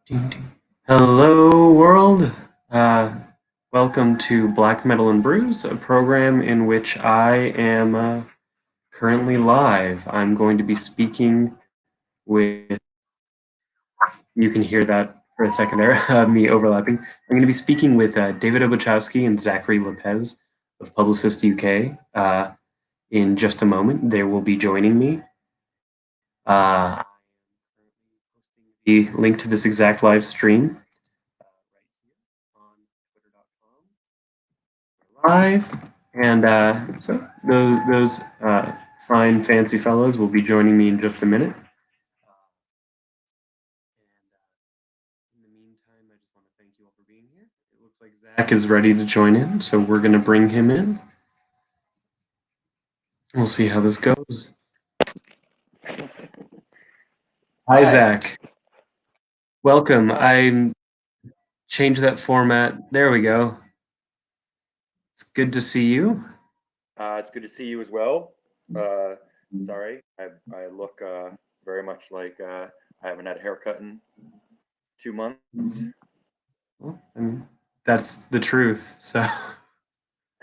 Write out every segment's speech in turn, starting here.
Ding, ding. Hello, world. Uh, Welcome to Black Metal and Brews, a program in which I am currently live. I'm going to be speaking with, you can hear that for a second there, me overlapping. I'm going to be speaking with David Obuchowski and Zachary Lipez of Publicist UK. In just a moment, they will be joining me. The link to this exact live stream on twitter.com live. And so those fine, fancy fellows will be joining me in just a minute. In the meantime, I just want to thank you all for being here. It looks like Zach is ready to join in, so we're going to bring him in. We'll see how this goes. Hi, Zach. Welcome. I changed that format. There we go. It's good to see you. It's good to see you as well. Sorry, I look very much like I haven't had a haircut in 2 months. Well, that's the truth. So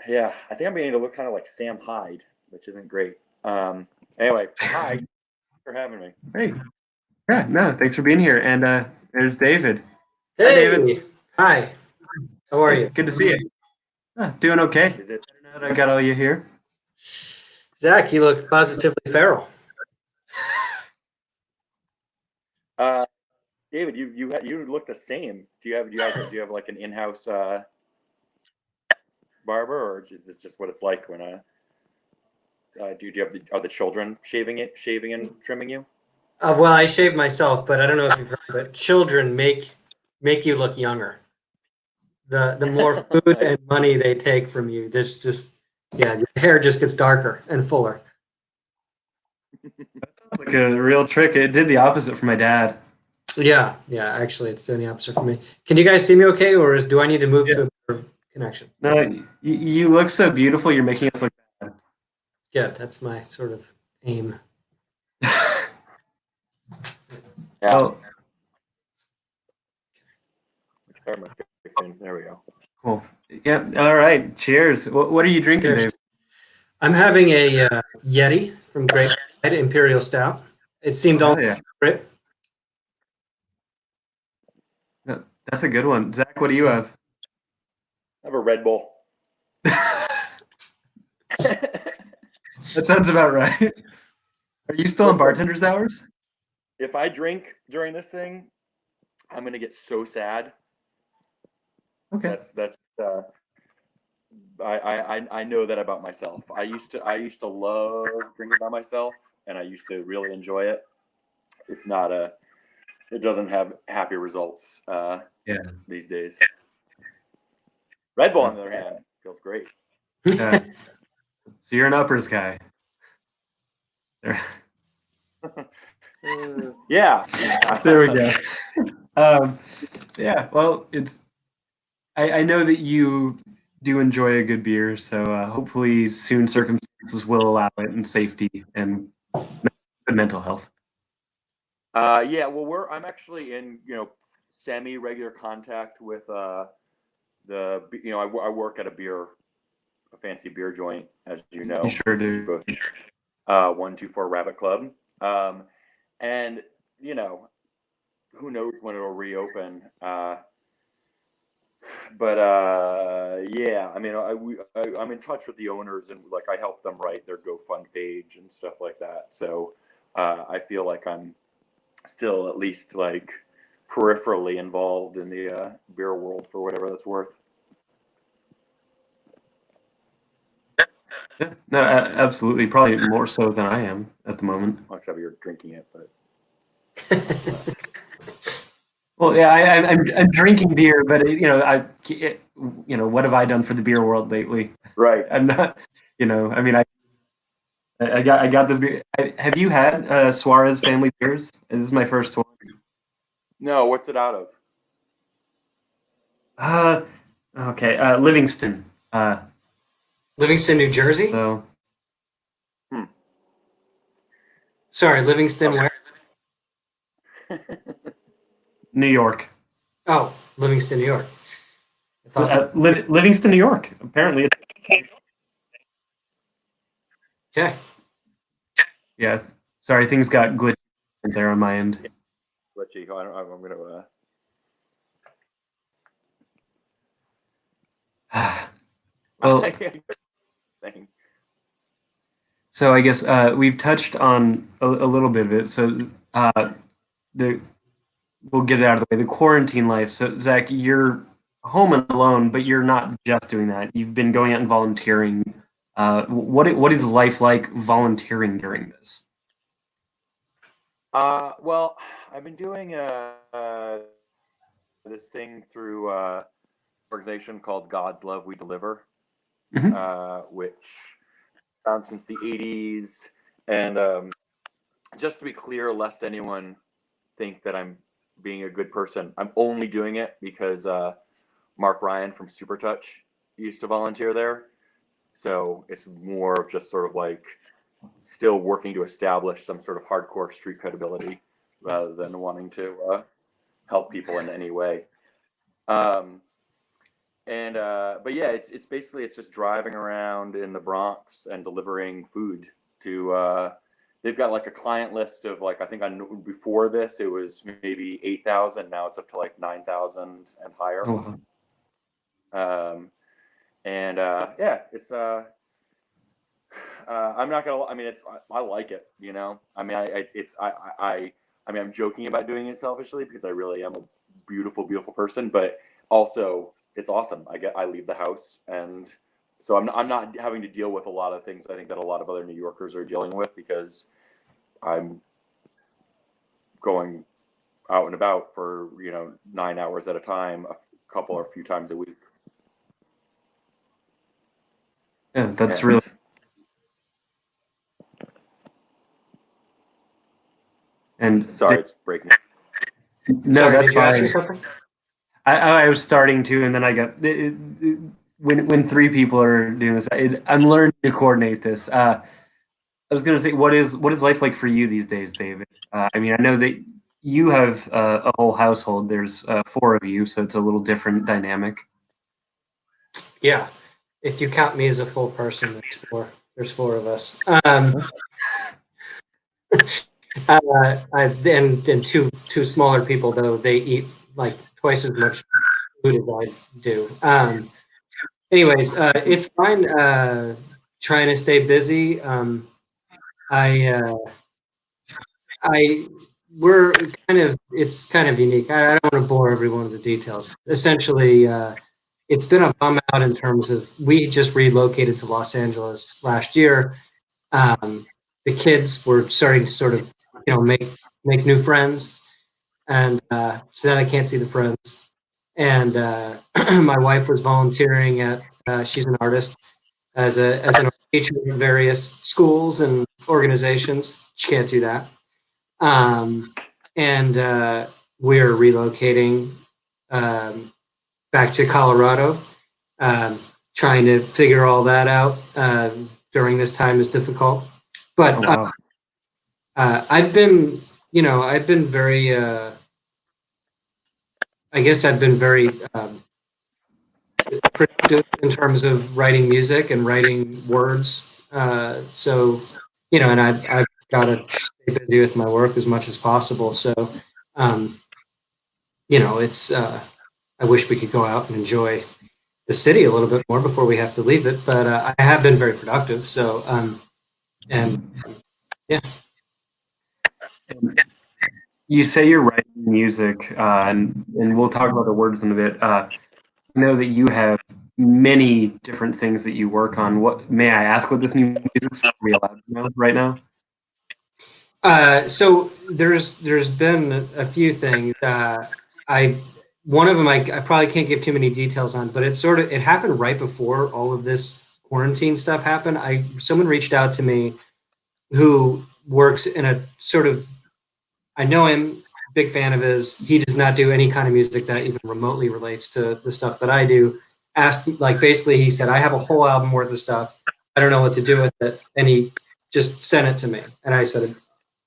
Yeah, I think I'm beginning to look kind of like Sam Hyde, which isn't great. Anyway, hi, thanks for having me. Hey, yeah, no, thanks for being here. And there's David. Hey, Hi, David. Hi. How are you? Good to see you. Doing okay. Is it? Now that I got all you here. Zach, you look positively feral. David, you look the same. Do you have like an in-house barber, or is this just what it's like when do you have are the children shaving and trimming you? Well, I shave myself, but I don't know if you've heard, but children make you look younger. The more food and money they take from you, your hair just gets darker and fuller. That sounds like a real trick. It did the opposite for my dad. Yeah, actually, it's doing the opposite for me. Can you guys see me okay, or do I need to move to a better connection? No, you look so beautiful. You're making us look bad. Yeah, that's my sort of aim. Yeah. Well, There we go. cool. Yeah. All right. Cheers. What are you drinking, Cheers. Dave? I'm having a Yeti from Great White Imperial Stout. It seemed all great. No, that's a good one. Zach, what do you have? I have a Red Bull. That sounds about right. Are you still on bartender's hours? If I drink during this thing, I'm gonna get so sad. Okay. That's I know that about myself. I used to love drinking by myself, and I used to really enjoy it. It doesn't have happy results these days. Red Bull, on the other hand, feels great. So you're an uppers guy. Yeah. There we go. Yeah, well, I know that you do enjoy a good beer, so hopefully soon circumstances will allow it, and safety and good mental health. Yeah, well, I'm actually in semi-regular contact with I work at a fancy beer joint, as you know. You sure do. Both 124 Rabbit Club, and who knows when it'll reopen. But yeah, I mean, I'm in touch with the owners, and like I help them write their GoFund page and stuff like that. So I feel like I'm still at least like peripherally involved in the beer world for whatever that's worth. Yeah, no, absolutely. Probably more so than I am at the moment. Well, except you're drinking it, but. Well, yeah, I'm drinking beer, but what have I done for the beer world lately? Right. I'm not, I mean, I got this beer. Have you had Suarez family beers? This is my first one. No, what's it out of? Okay, Livingston. Livingston, New Jersey? So. Sorry, Livingston where? New York. Oh, Livingston, New York. I thought, Livingston, New York. Apparently, okay. yeah. Sorry, things got glitchy there on my end. Glitchy. I'm gonna. Well, Thing. so I guess we've touched on a little bit of it. So the we'll get it out of the way. The quarantine life. So Zach, you're home and alone, but you're not just doing that. You've been going out and volunteering. What is life like volunteering during this? Well, I've been doing this thing through an organization called God's Love We Deliver, which around since the 80s. And just to be clear, lest anyone think that I'm being a good person, I'm only doing it because Mark Ryan from Super Touch used to volunteer there. So it's more of just sort of like still working to establish some sort of hardcore street credibility rather than wanting to help people in any way. But yeah, it's basically it's just driving around in the Bronx and delivering food to. They've got like a client list of like I think before this it was maybe 8,000. Now it's up to like 9,000 and higher. Oh, wow. Yeah, it's I'm not gonna. I mean, I like it. You know. I mean, I mean, I'm joking about doing it selfishly because I really am a beautiful, beautiful person. But also, it's awesome. I leave the house, and so I'm not having to deal with a lot of things I think that a lot of other New Yorkers are dealing with because I'm going out and about for 9 hours at a time, a few times a week. Yeah, that's really. And sorry, it's breaking. No, Sorry, that's did you ask fine. me something? I was starting to, and then I got when three people are doing this, I'm learning to coordinate this. I was going to say, what is life like for you these days, David? I mean, I know that you have a whole household. There's four of you, so it's a little different dynamic. Yeah. If you count me as a full person, there's four. There's four of us. And two smaller people though they eat like twice as much food as I do. Anyways, it's fine. Trying to stay busy. I we're kind of it's kind of unique. I don't want to bore everyone with the details. Essentially, it's been a bum out in terms of we just relocated to Los Angeles last year. The kids were starting to sort of make new friends, and so then I can't see the friends. And my wife was volunteering at she's an artist as an art teacher in various schools and organizations. She can't do that. And we're relocating back to Colorado, trying to figure all that out during this time is difficult. But Oh, wow. I've been very, I guess I've been very productive in terms of writing music and writing words. So, and I've got to stay busy with my work as much as possible. So, it's, I wish we could go out and enjoy the city a little bit more before we have to leave it, but I have been very productive. So, and yeah. You say you're writing music, and we'll talk about the words in a bit. I know that you have many different things that you work on. What may I ask? What this new music's are we allowed to know right now? So there's been a few things. One of them I probably can't give too many details on, but it happened right before all of this quarantine stuff happened. Someone reached out to me who works in a sort of, I know him, big fan of his. He does not do any kind of music that even remotely relates to the stuff that I do. Basically he said, I have a whole album worth of stuff. I don't know what to do with it. And he just sent it to me. And I said,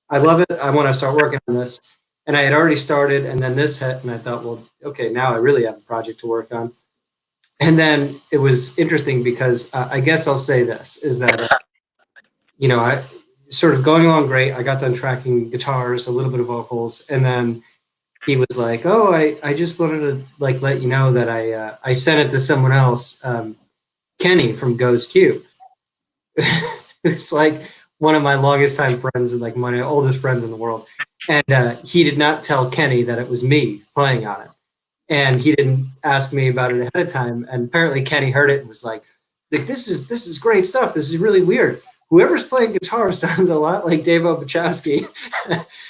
I love it. I want to start working on this. and I had already started, and then this hit, and I thought, well, okay, now I really have a project to work on. And then it was interesting because I guess I'll say this is that I sort of going along great. I got done tracking guitars, a little bit of vocals, and then he was like, "Oh, I just wanted to like let you know that I sent it to someone else, Kenny from Goes Cube." It's like one of my longest time friends and like my oldest friends in the world, and he did not tell Kenny that it was me playing on it, and he didn't ask me about it ahead of time. And apparently Kenny heard it and was like this is great stuff. This is really weird. Whoever's playing guitar sounds a lot like Dave Obuchowski.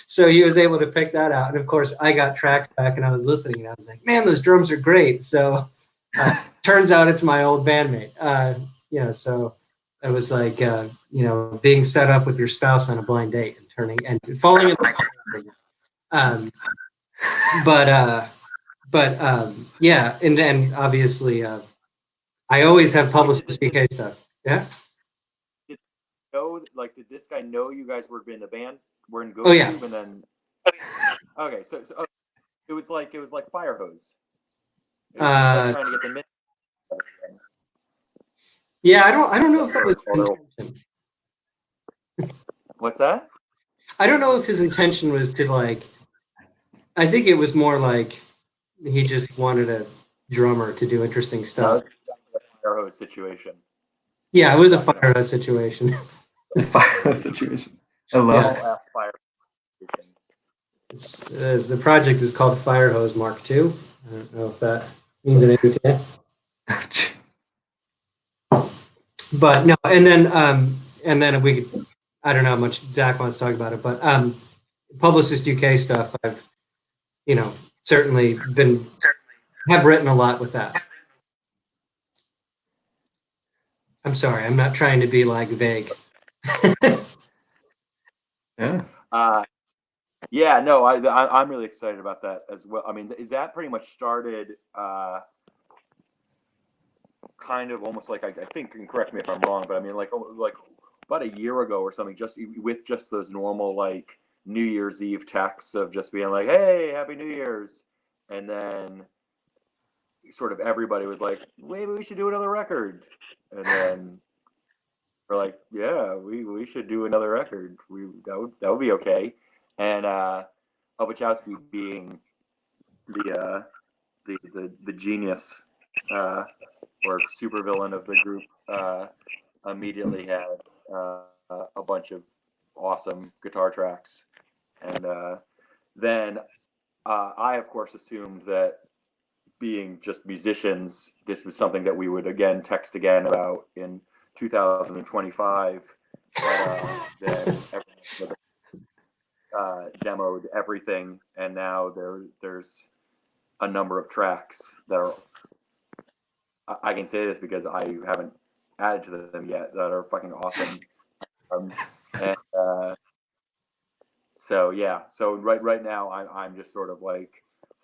So he was able to pick that out. And of course, I got tracks back and I was listening and I was like, man, those drums are great. So turns out it's my old bandmate. So it was like, being set up with your spouse on a blind date and falling in love. Yeah. And then obviously, I always have Publicist UK stuff. Yeah. Did this guy know you guys were in the band? Were in Go yeah. Tube, and then okay, so it was like Fire Hose. It was like trying to get the mid. Yeah, I don't know if that was his intention. What's that? I don't know if his intention was to like. I think it was more like he just wanted a drummer to do interesting stuff. No, it was a Fire Hose situation. Yeah, it was a Fire Hose situation. Fire Hose situation. I love it. Fire It's the project is called Fire Hose Mark II. I don't know if that means anything to you. But no, and then we could. I don't know how much Zach wants to talk about it, but Publicist UK stuff. I've certainly have written a lot with that. I'm sorry, I'm not trying to be like vague. Yeah. Yeah, no, I'm really excited about that as well. I mean, that pretty much started kind of almost like I think, and correct me if I'm wrong, but I mean like about a year ago or something, just with just those normal like New Year's Eve texts of just being like, "Hey, Happy New Year's," and then sort of everybody was like, "Maybe we should do another record," and then we're like, "Yeah, we should do another record. That would be okay." And Obuchowski being the genius or supervillain of the group, immediately had a bunch of awesome guitar tracks, and then I of course assumed that, being just musicians, this was something that we would again text again about in 2025. But then demoed everything, and now there's a number of tracks that are, I can say this because I haven't added to them yet, that are fucking awesome. So yeah, so right now I'm just sort of like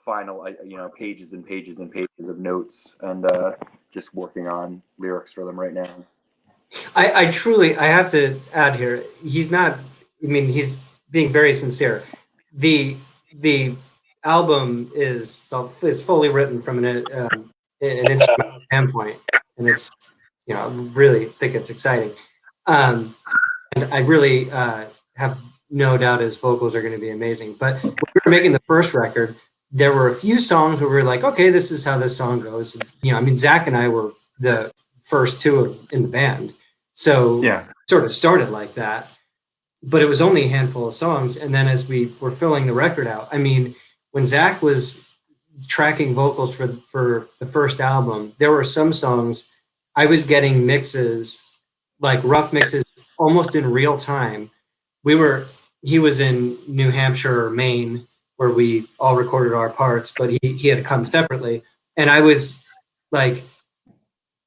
final, pages and pages and pages of notes, and just working on lyrics for them right now. I have to add here, he's not, he's being very sincere. The album is fully written from an instrumental standpoint, and it's really think it's exciting, and I really have no doubt his vocals are going to be amazing. But when we were making the first record, there were a few songs where we were like, okay, this is how this song goes. Zack and I were the first two in the band, so yeah, sort of started like that. But it was only a handful of songs, and then as we were filling the record out, when Zack was tracking vocals for the first album, there were some songs I was getting mixes, like rough mixes, almost in real time. He was in New Hampshire or Maine, where we all recorded our parts, but he had to come separately. And I was like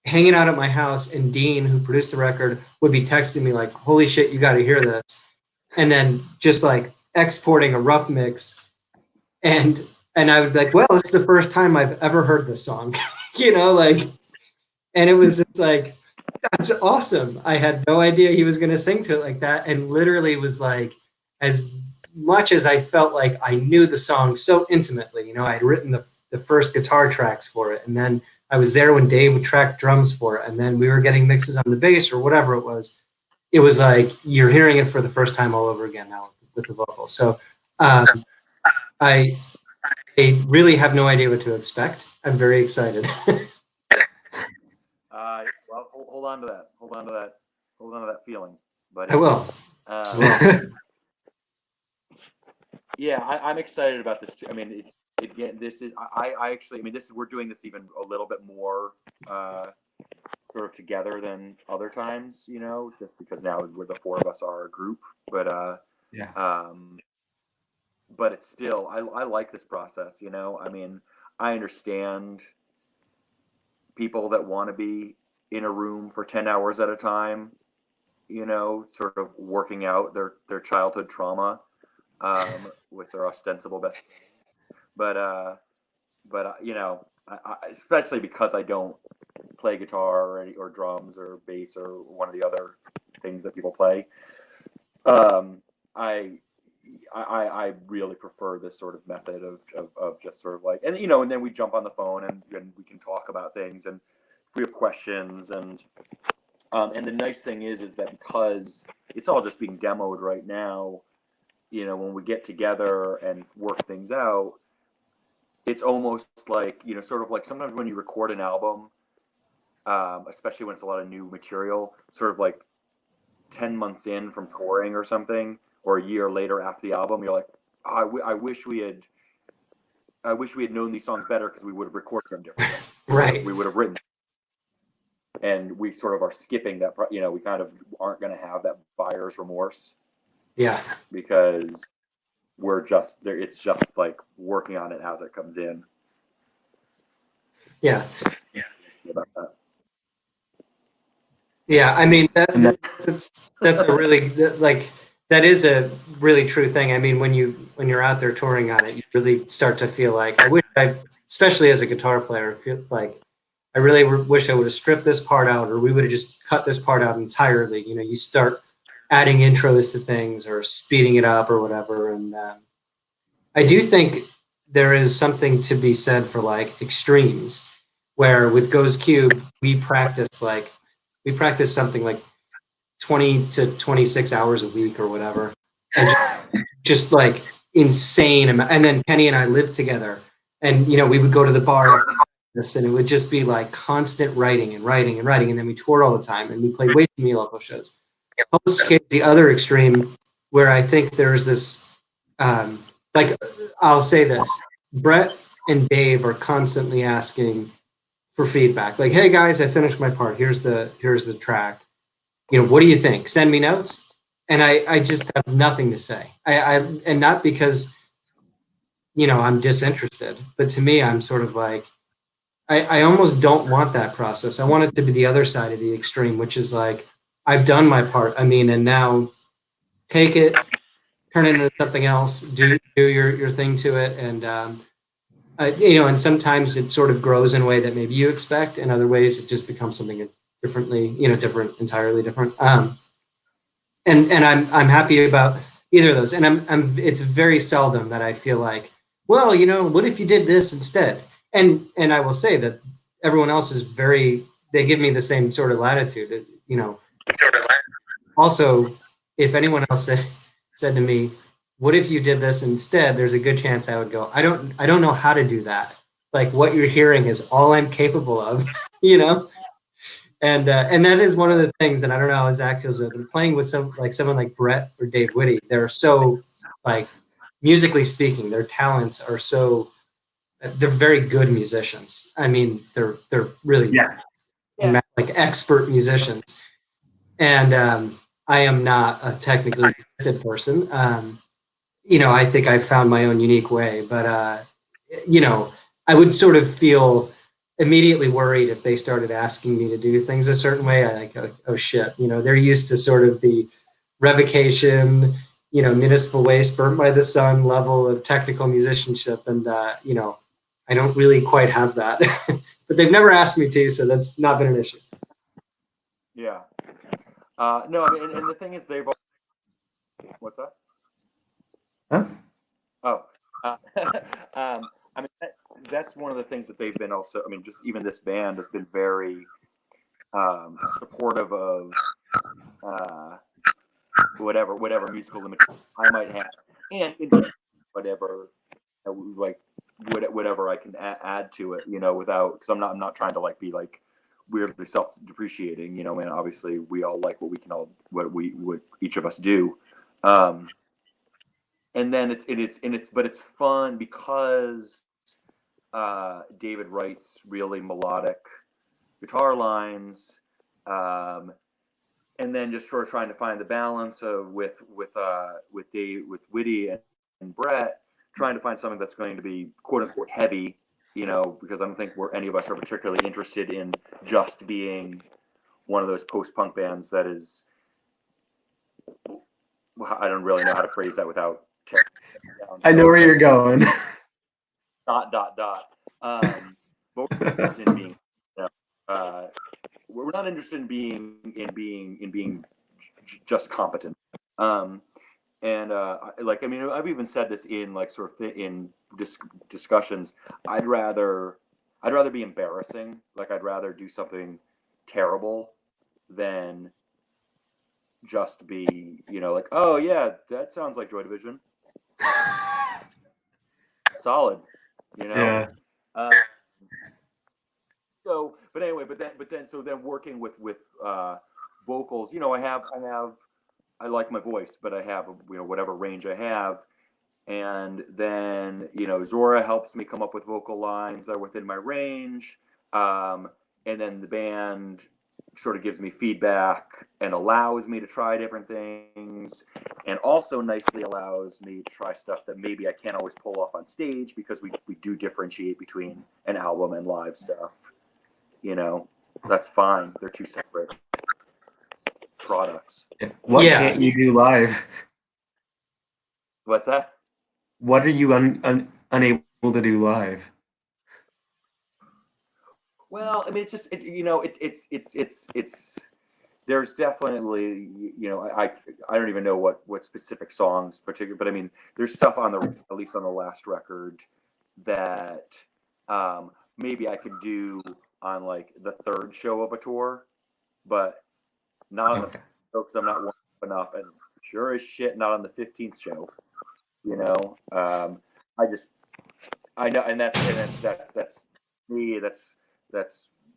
hanging out at my house, and Dean, who produced the record, would be texting me like, "Holy shit, you got to hear this." And then just like exporting a rough mix. And I would be like, well, this is the first time I've ever heard this song, and it's like, that's awesome. I had no idea he was going to sing to it like that. And literally was like, as much as I felt like I knew the song so intimately, you know, I had written the first guitar tracks for it, and then I was there when Dave would track drums for it, and then we were getting mixes on the bass or whatever it was. It was like you're hearing it for the first time all over again now with the vocals. So I really have no idea what to expect. I'm very excited. Well, hold on to that. Hold on to that. Hold on to that feeling. But I will. Yeah, I'm excited about this too. I mean, again, this is I actually. I mean, this is we're doing this even a little bit more sort of together than other times. You know, just because now we're the four of us are a group. But but it's still I like this process. You know, I mean, I understand people that want to be in a room for 10 hours at a time, you know, sort of working out their childhood trauma with their ostensible best friends. But you know, especially because I don't play guitar or drums or bass or one of the other things that people play, I really prefer this sort of method of just sort of like, and you know, and then we jump on the phone and we can talk about things, and if we have questions, and the nice thing is that because it's all just being demoed right now, you know, when we get together and work things out, it's almost like, you know, sort of like sometimes when you record an album, especially when it's a lot of new material, sort of like 10 months in from touring or something, or a year later after the album, you're like, oh, I wish we had known these songs better because we would have recorded them differently. Right. We would have written them. And we sort of are skipping that, you know, we kind of aren't going to have that buyer's remorse. Yeah. Because we're just there. It's just like working on it as it comes in. Yeah. Yeah. About that. Yeah, I mean that's a really like that is a really true thing. I mean, when you're out there touring on it, you really start to feel like especially as a guitar player, feel like I really wish I would have stripped this part out, or we would have just cut this part out entirely. You know, you start adding intros to things or speeding it up or whatever, and I do think there is something to be said for like extremes, where with Goes Cube we practice something like 20 to 26 hours a week or whatever, and just like insane amount. And then Kenny and I lived together, and you know, we would go to the bar after this, and it would just be like constant writing and writing and writing. And then we toured all the time, and we played way too many local shows. The other extreme, where I think there's this like, I'll say this, Brett and Dave are constantly asking for feedback. Like, hey guys, I finished my part. Here's the track. You know, what do you think? Send me notes. And I just have nothing to say. And not because, you know, I'm disinterested, but to me, I'm sort of like, I almost don't want that process. I want it to be the other side of the extreme, which is like, I've done my part. I mean, and now take it, turn it into something else, do your thing to it. And, you know, and sometimes it sort of grows in a way that maybe you expect. In other ways, it just becomes something differently, you know, entirely different. And I'm happy about either of those. And it's very seldom that I feel like, well, you know, what if you did this instead? And I will say that everyone else is they give me the same sort of latitude, you know. Also, if anyone else said to me, what if you did this instead? There's a good chance I would go, I don't know how to do that. Like, what you're hearing is all I'm capable of, you know? And that is one of the things, and I don't know how Zack feels about it, playing with someone like Brett or Dave Whitty. They're so, like, musically speaking, their talents are so, they're very good musicians. I mean, they're really like expert musicians. And I am not a technically gifted person. You know, I think I've found my own unique way, but you know, I would sort of feel immediately worried if they started asking me to do things a certain way. I like, oh shit, you know, they're used to sort of the revocation, you know, municipal waste, burnt by the sun level of technical musicianship, and you know, I don't really quite have that. But they've never asked me to, so that's not been an issue. Yeah. No, I mean, and the thing is, what's that? Huh? Oh, uh, I mean, that's one of the things that they've been also. I mean, just even this band has been very supportive of whatever musical limitations I might have, and interest whatever like whatever I can add to it, without, because I'm not trying to like be like weirdly self-depreciating, and obviously we all like what each of us do. And then it's fun because David writes really melodic guitar lines, and then just sort of trying to find the balance of with Whitty and Brett, trying to find something that's going to be quote unquote heavy, because I don't think any of us are particularly interested in just being one of those post-punk bands that is, I don't really know how to phrase that without I know where you're going. But we're interested in being, we're not interested in being just competent. And like, I mean, I've even said this in like sort of in discussions. I'd rather be embarrassing. Like, I'd rather do something terrible than just be, like, oh yeah, that sounds like Joy Division. Solid, Yeah. So, but anyway, so then working with vocals, I like my voice, but I have, whatever range I have. And then, Zora helps me come up with vocal lines that are within my range. And then the band sort of gives me feedback and allows me to try different things, and also nicely allows me to try stuff that maybe I can't always pull off on stage, because we do differentiate between an album and live stuff. That's fine. They're two separate products. What can't you do live? What's that? What are you unable to do live? Well, I mean, it's just it's there's definitely, I don't even know what specific songs particular, but I mean, there's stuff at least on the last record that maybe I could do on like the third show of a tour, but not on the show, because I'm not warm up enough, and sure as shit not on the 15th show. I know, and that's me. That's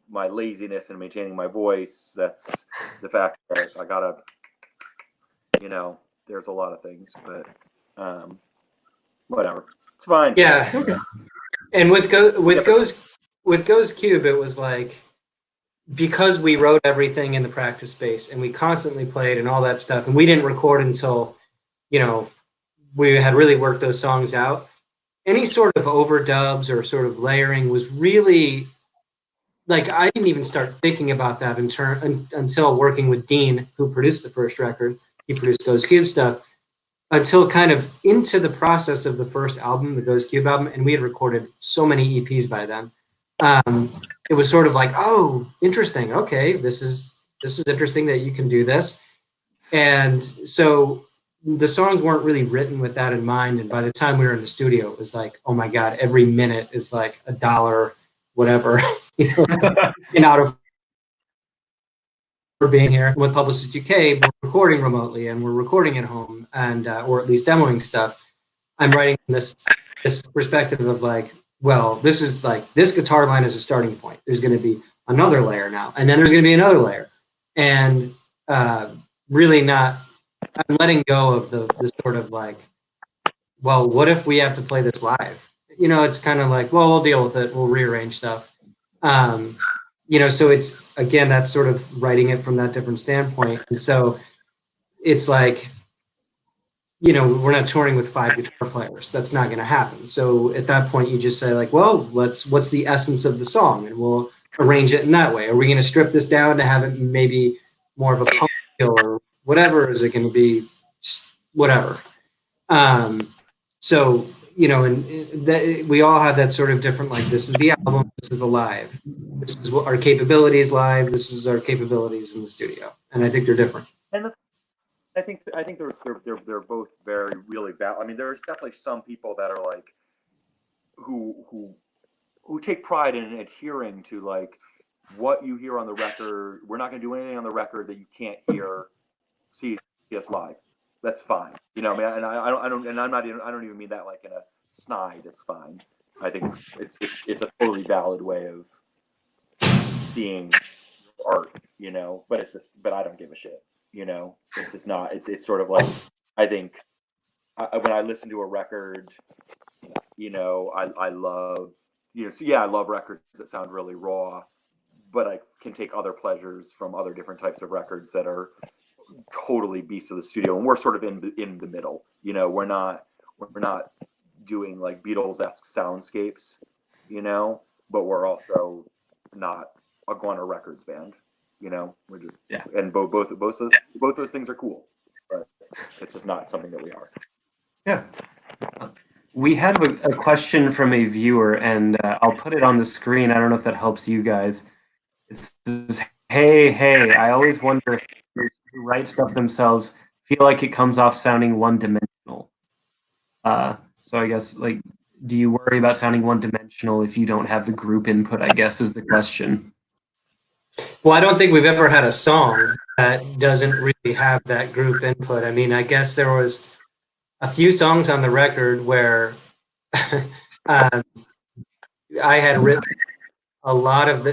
my laziness in maintaining my voice. That's the fact that I gotta, there's a lot of things, but whatever, it's fine. Yeah. Okay. And with Goes Cube, it was like, because we wrote everything in the practice space and we constantly played and all that stuff, and we didn't record until, we had really worked those songs out. Any sort of overdubs or sort of layering was really, like, I didn't even start thinking about that until working with Dean, who produced the first record. He produced Goes Cube stuff, until kind of into the process of the first album, the Goes Cube album, and we had recorded so many EPs by then. It was sort of like, oh, interesting. Okay, this is interesting that you can do this. And so the songs weren't really written with that in mind. And by the time we were in the studio, it was like, oh my God, every minute is like $1, whatever, and out of for being here with Publicist UK, we're recording remotely and we're recording at home, and or at least demoing stuff. I'm writing this perspective of like, well, this is like, this guitar line is a starting point. There's going to be another layer now, and then there's going to be another layer, and really not. I'm letting go of the sort of like, well, what if we have to play this live? It's kind of like, well, we'll deal with it. We'll rearrange stuff. So it's, again, that's sort of writing it from that different standpoint. And so it's like, we're not touring with 5 guitar players. That's not going to happen. So at that point, you just say like, well, what's the essence of the song? And we'll arrange it in that way. Are we going to strip this down to have it maybe more of a punk feel or whatever? Is it going to be whatever? So, and we all have that sort of different, like, this is the album, this is the live. This is what our capabilities live. This is our capabilities in the studio. And I think they're different. And I think they're both very really valid. I mean, there's definitely some people that are like who take pride in adhering to like what you hear on the record. We're not going to do anything on the record that you can't hear, see us live. That's fine. You know, I mean, and I don't, and I'm not even, I don't even mean that like in a snide. It's fine. I think it's a totally valid way of seeing art, you know. But it's just, but I don't give a shit. You know, it's just not. It's sort of like I think when I listen to a record, you know, I love, you know, so yeah, I love records that sound really raw, but I can take other pleasures from other different types of records that are totally beasts of the studio, and we're sort of in the middle. You know, we're not doing like Beatles-esque soundscapes, you know, but we're also not a Guana Records band. You know, we're just and both those things are cool, but it's just not something that we are. Yeah. We had a question from a viewer, and I'll put it on the screen. I don't know if that helps you guys. It says, hey, I always wonder if artists who write stuff themselves feel like it comes off sounding one-dimensional. So I guess, like, do you worry about sounding one-dimensional if you don't have the group input, I guess, is the question. Well, I don't think we've ever had a song that doesn't really have that group input. I mean, I guess there was a few songs on the record where I had written a lot of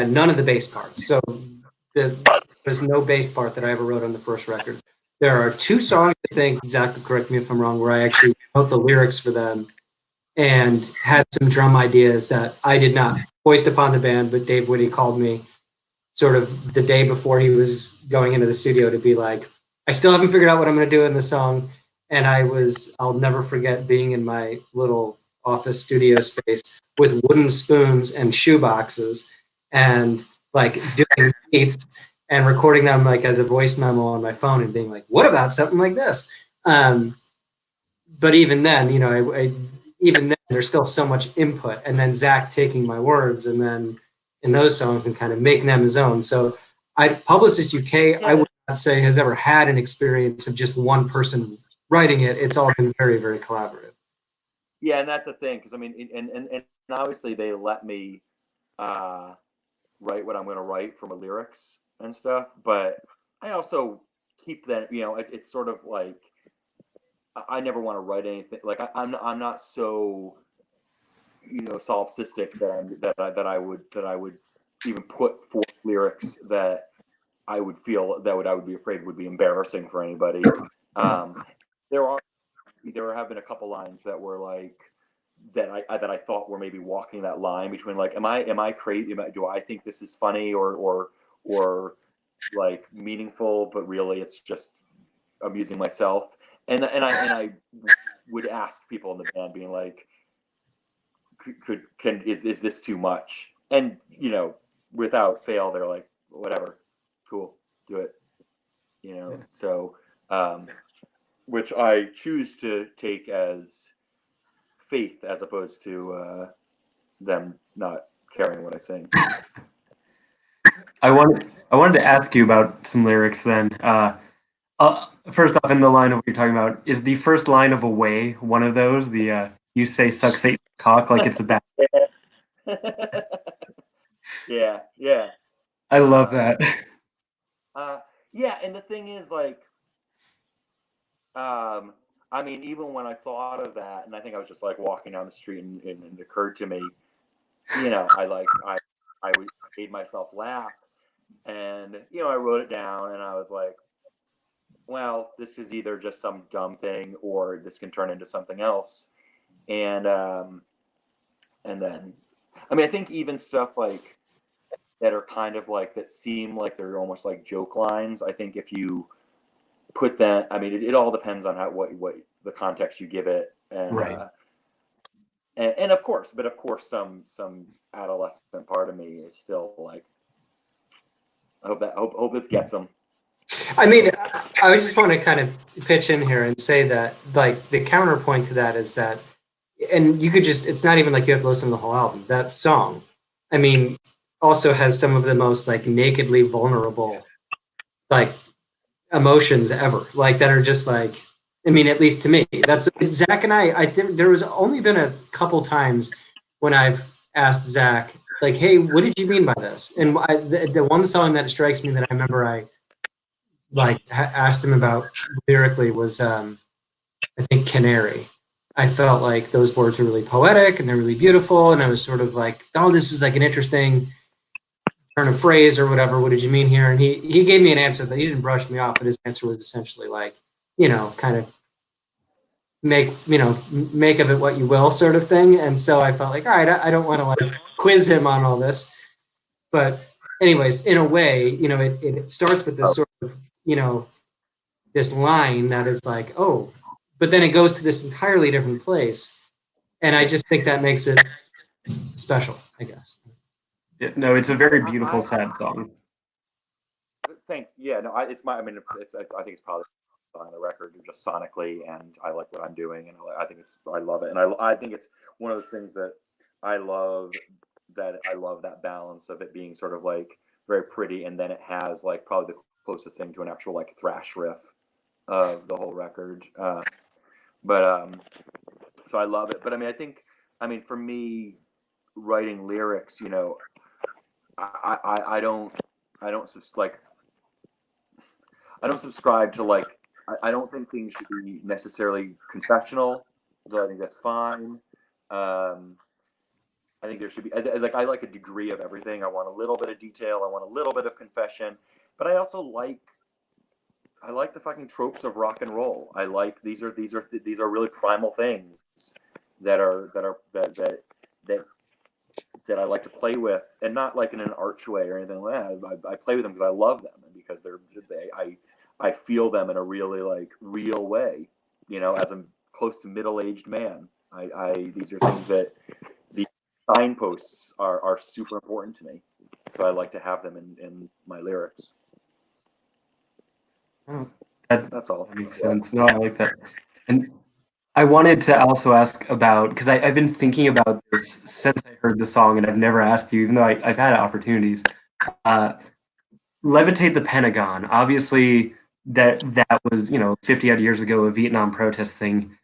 none of the bass parts. So there's no bass part that I ever wrote on the first record. There are two songs, I think, Zack, correct me if I'm wrong, where I actually wrote the lyrics for them and had some drum ideas that I did not foist upon the band, but Dave Whitty called me sort of the day before he was going into the studio to be like, I still haven't figured out what I'm going to do in the song. And I'll never forget being in my little office studio space with wooden spoons and shoe boxes and like doing beats and recording them like as a voice memo on my phone and being like, what about something like this? But even then, you know, even then there's still so much input, and then Zack taking my words and then in those songs and kind of making them his own. So Publicist UK, I would not say has ever had an experience of just one person writing it. It's all been very, very collaborative. Yeah, and that's the thing, because I mean, and obviously they let me write what I'm going to write for my lyrics and stuff, but I also keep that, you know, it's sort of like I never want to write anything like I'm not so, you know, solipsistic that I would even put forth lyrics that I would feel that I would be afraid would be embarrassing for anybody. There have been a couple lines that were like that I thought were maybe walking that line between like, am I crazy? Do I think this is funny or like meaningful, but really it's just amusing myself. And I would ask people in the band, being like, is this too much? And you know, without fail, they're like, whatever, cool, do it. You know, so which I choose to take as faith as opposed to them not caring what I sing. I wanted to ask you about some lyrics then. First off, in the line of what you're talking about, is the first line of Away one of those? The you say suck Satan cock like it's a bad. Yeah. I love that. Yeah, and the thing is, like, I mean, even when I thought of that, and I think I was just like walking down the street, and it occurred to me, you know, I made myself laugh, and you know, I wrote it down, and I was like, well, this is either just some dumb thing, or this can turn into something else, and then, I mean, I think even stuff like that are kind of like that seem like they're almost like joke lines. I think if you put that, I mean, it all depends on what the context you give it, and Right. And of course, some adolescent part of me is still like, I hope this gets them. I mean, I just want to kind of pitch in here and say that, like, the counterpoint to that is that, and you could just, it's not even like you have to listen to the whole album. That song, I mean, also has some of the most like nakedly vulnerable, like, emotions ever, like that are just like, I mean, at least to me, that's Zach and I think there was only been a couple times when I've asked Zach, like, hey, what did you mean by this? And the one song that strikes me that I remember I like asked him about lyrically was, I think Canary. I felt like those words were really poetic and they're really beautiful. And I was sort of like, oh, this is like an interesting turn of phrase or whatever. What did you mean here? And he gave me an answer that he didn't brush me off, but his answer was essentially like, kind of make of it what you will sort of thing. And so I felt like, all right, I don't want to like quiz him on all this. But anyways, in a way, it starts with this sort of, this line that is like, oh, but then it goes to this entirely different place. And I just think that makes it special, I guess. No, it's a very beautiful, sad song. Yeah, no, it's my. I mean, it's. I think it's probably on the record just sonically, and I like what I'm doing, and I think I love it, and I think it's one of those things that I love. That I love that balance of it being sort of like very pretty, and then it has like probably the closest thing to an actual like thrash riff of the whole record. So I love it. But I mean, for me, writing lyrics, I don't like I don't subscribe to like I don't think things should be necessarily confessional, though I think that's fine. I think there should be I like a degree of everything. I want a little bit of detail. I want a little bit of confession, but I also like the fucking tropes of rock and roll. I like these are really primal things that that I like to play with, and not like in an arch way or anything like that. I play with them because I love them and because I feel them in a really like real way. As a close to middle-aged man, these are things that the signposts are super important to me. So I like to have them in my lyrics. Oh, That's all. that makes sense. No, I like that. And I wanted to also ask about, because I've been thinking about this since I heard the song, and I've never asked you, even though I've had opportunities. Levitate the Pentagon. Obviously, that was 50 odd years ago, a Vietnam protest thing.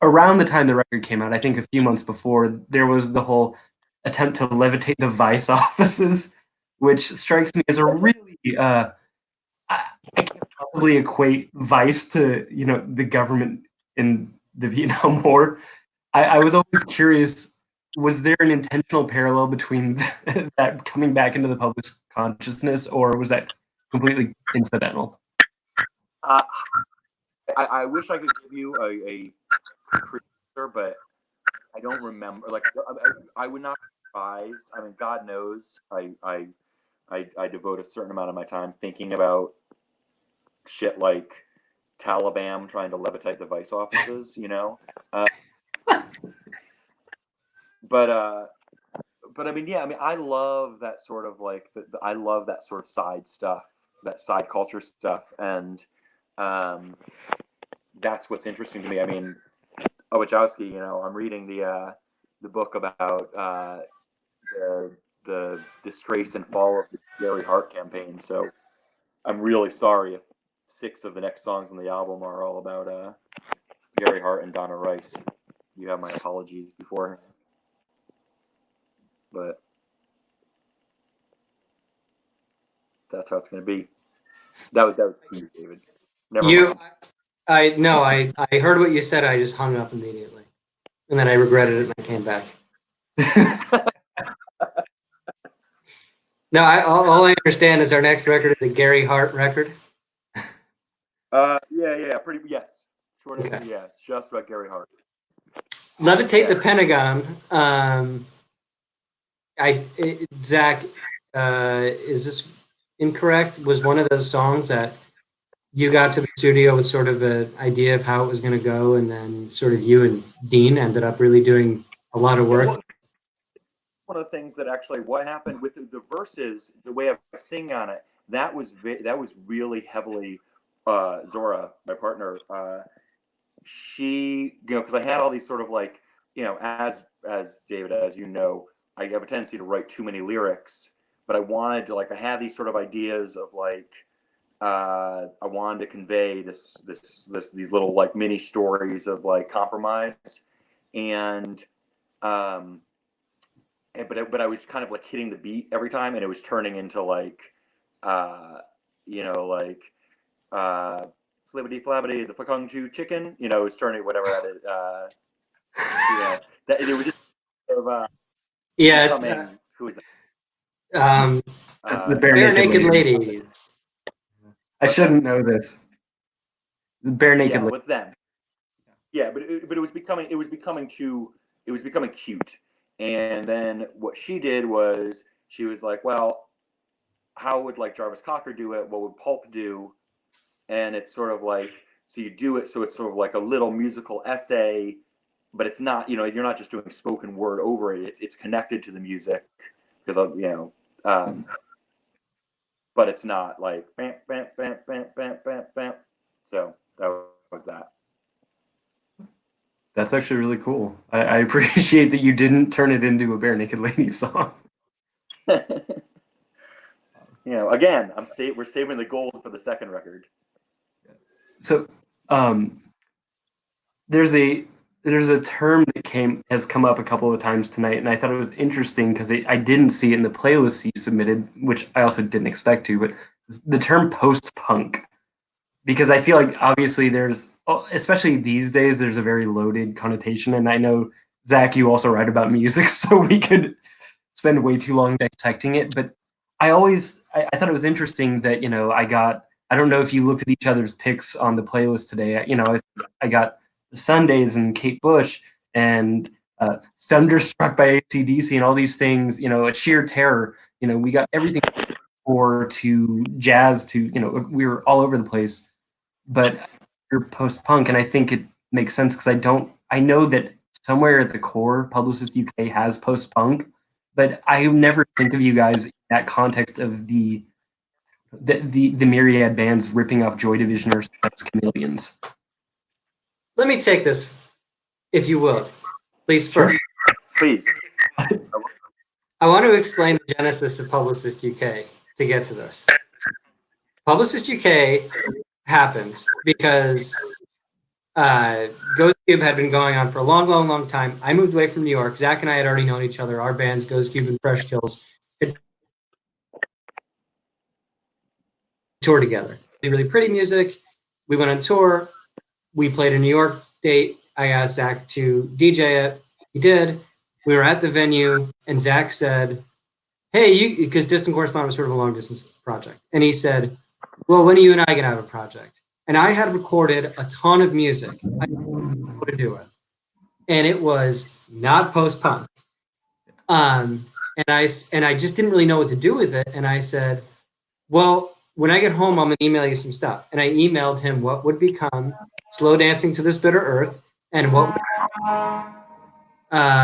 Around the time the record came out, I think a few months before, there was the whole attempt to levitate the vice offices, which strikes me as a really I can't probably equate vice to the government in the Vietnam War. I was always curious, was there an intentional parallel between that coming back into the public consciousness, or was that completely incidental? Uh, I wish I could give you a concrete answer, but I don't remember. Like I would not be surprised. I mean, God knows I devote a certain amount of my time thinking about shit like Taliban trying to levitate the vice offices, but I mean, yeah, I mean, I love that sort of like I love that sort of side stuff, that side culture stuff, and that's what's interesting to me. I mean, Obuchowski, I'm reading the book about the disgrace and fall of the Gary Hart campaign. So I'm really sorry if 6 of the next songs on the album are all about Gary Hart and Donna Rice. You have my apologies beforehand. But that's how it's going to be. That was to you, David. Never mind. I heard what you said. I just hung up immediately, and then I regretted it and I came back. No, all I understand is our next record is a Gary Hart record. Yeah, pretty yes. Short answer, Okay. yeah. It's just about Gary Hart. Levitate the Pentagon. Zach, is this incorrect? Was one of those songs that you got to the studio with sort of an idea of how it was going to go, and then sort of you and Dean ended up really doing a lot of work? One of the things that actually what happened with the verses, the way I sing on it, that was really heavily Zora, my partner. She, because I had all these sort of like, as David, as I have a tendency to write too many lyrics, but I wanted to I had these sort of ideas of like I wanted to convey these little like mini stories of like compromise, and but I was kind of like hitting the beat every time, and it was turning into like like flibbity flabbity the Fakung Ju chicken, it was turning whatever that is. That it was just sort of becoming who is that? That's the Bare Naked Lady. I shouldn't know this. The Bare Naked Lady. With them. Yeah, but it was becoming cute. And then what she did was she was like, well, how would like Jarvis Cocker do it? What would Pulp do? And it's sort of like, so you do it so it's sort of like a little musical essay, but it's not, you're not just doing spoken word over it. It's connected to the music because but it's not like bam, bam, bam, bam, bam, bam, bam. So that was that. That's actually really cool. I appreciate that you didn't turn it into a Bare Naked Lady song. Again, we're saving the gold for the second record. So, there's a term that has come up a couple of times tonight, and I thought it was interesting because I didn't see it in the playlist you submitted, which I also didn't expect to. But the term post-punk, because I feel like obviously there's, especially these days, there's a very loaded connotation, and I know Zach, you also write about music, so we could spend way too long dissecting it. But I thought it was interesting that I don't know if you looked at each other's picks on the playlist today. I got Sundays and Kate Bush and Thunderstruck by AC/DC and all these things. A Sheer Terror. We got everything to jazz to we were all over the place. But you're post-punk, and I think it makes sense because I know that somewhere at the core, Publicist UK has post-punk, but I never think of you guys in that context of the myriad bands ripping off Joy Division or Steps Chameleons. Let me take this, if you will, please. First, please. I want to explain the genesis of Publicist UK to get to this. Publicist UK happened because Ghost Cube had been going on for a long, long, long time. I moved away from New York. Zach and I had already known each other. Our bands, Ghost Cube and Fresh Kills, had toured together. Really pretty music. We went on tour. We played a New York date. I asked Zach to DJ it. He did. We were at the venue, and Zach said, hey, because Distant Correspondent was sort of a long-distance project. And he said, well, when are you and I going to have a project? And I had recorded a ton of music I didn't know what to do with. And it was not post-punk. And I just didn't really know what to do with it. And I said, well, when I get home, I'm going to email you some stuff. And I emailed him what would become Slow Dancing to This Bitter Earth and what would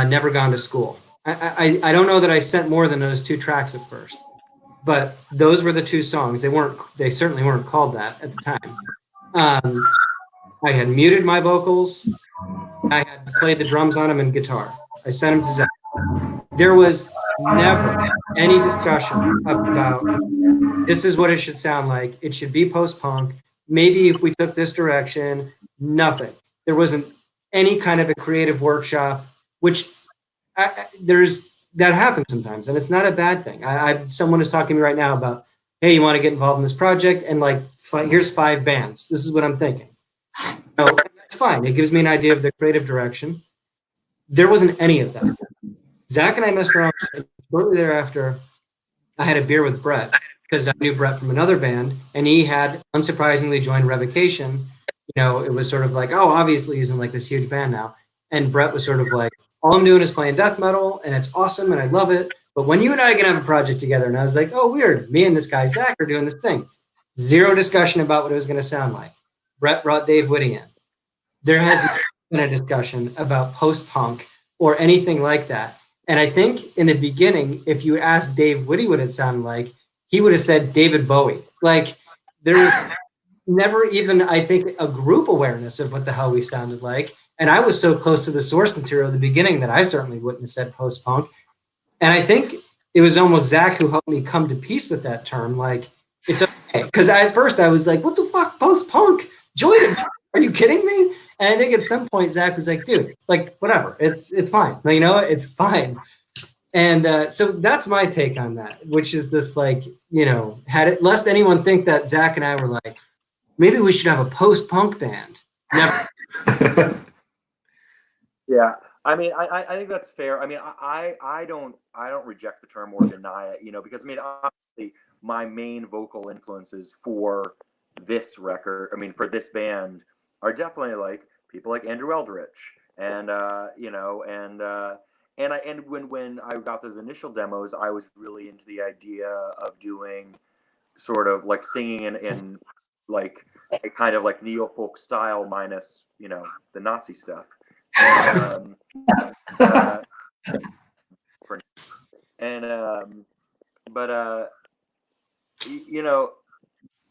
Never Gone to School. I don't know that I sent more than those two tracks at first, but those were the two songs. They certainly weren't called that at the time. I had muted my vocals. I had played the drums on them and guitar. I sent them to Zack. There was never any discussion about this is what it should sound like. It should be post-punk. Maybe if we took this direction, nothing. There wasn't any kind of a creative workshop, which that happens sometimes, and it's not a bad thing. Someone is talking to me right now about, hey, you want to get involved in this project? And here's 5 bands. This is what I'm thinking. It's fine. It gives me an idea of the creative direction. There wasn't any of that. Zach and I messed around. Shortly thereafter, I had a beer with Brett because I knew Brett from another band, and he had unsurprisingly joined Revocation. It was sort of like, oh, obviously he's in this huge band now. And Brett was sort of like, all I'm doing is playing death metal, and it's awesome, and I love it. But when you and I are going to have a project together, and I was like, oh, weird. Me and this guy, Zack, are doing this thing. Zero discussion about what it was going to sound like. Brett brought Dave Whitty in. There has been a discussion about post-punk or anything like that. And I think in the beginning, if you asked Dave Whitty what it sounded like, he would have said David Bowie. There was never even, I think, a group awareness of what the hell we sounded like. And I was so close to the source material at the beginning that I certainly wouldn't have said post-punk. And I think it was almost Zack who helped me come to peace with that term. It's okay. Because at first I was like, what the fuck, post-punk? Joy Division? Are you kidding me? And I think at some point Zack was like, dude, like, whatever. It's fine. Like, you know what? It's fine. And so that's my take on that, which is this, like, you know, lest anyone think that Zack and I were like, maybe we should have a post-punk band. Never. Yeah, I mean, I think that's fair. I mean, I don't reject the term or deny it, you know, because I mean, obviously, my main vocal influences for this record, I mean, for this band, are definitely like people like Andrew Eldritch, and you know, and when I got those initial demos, I was really into the idea of doing sort of like singing in like a kind of like neo folk style minus, you know, the Nazi stuff. And, and but you know,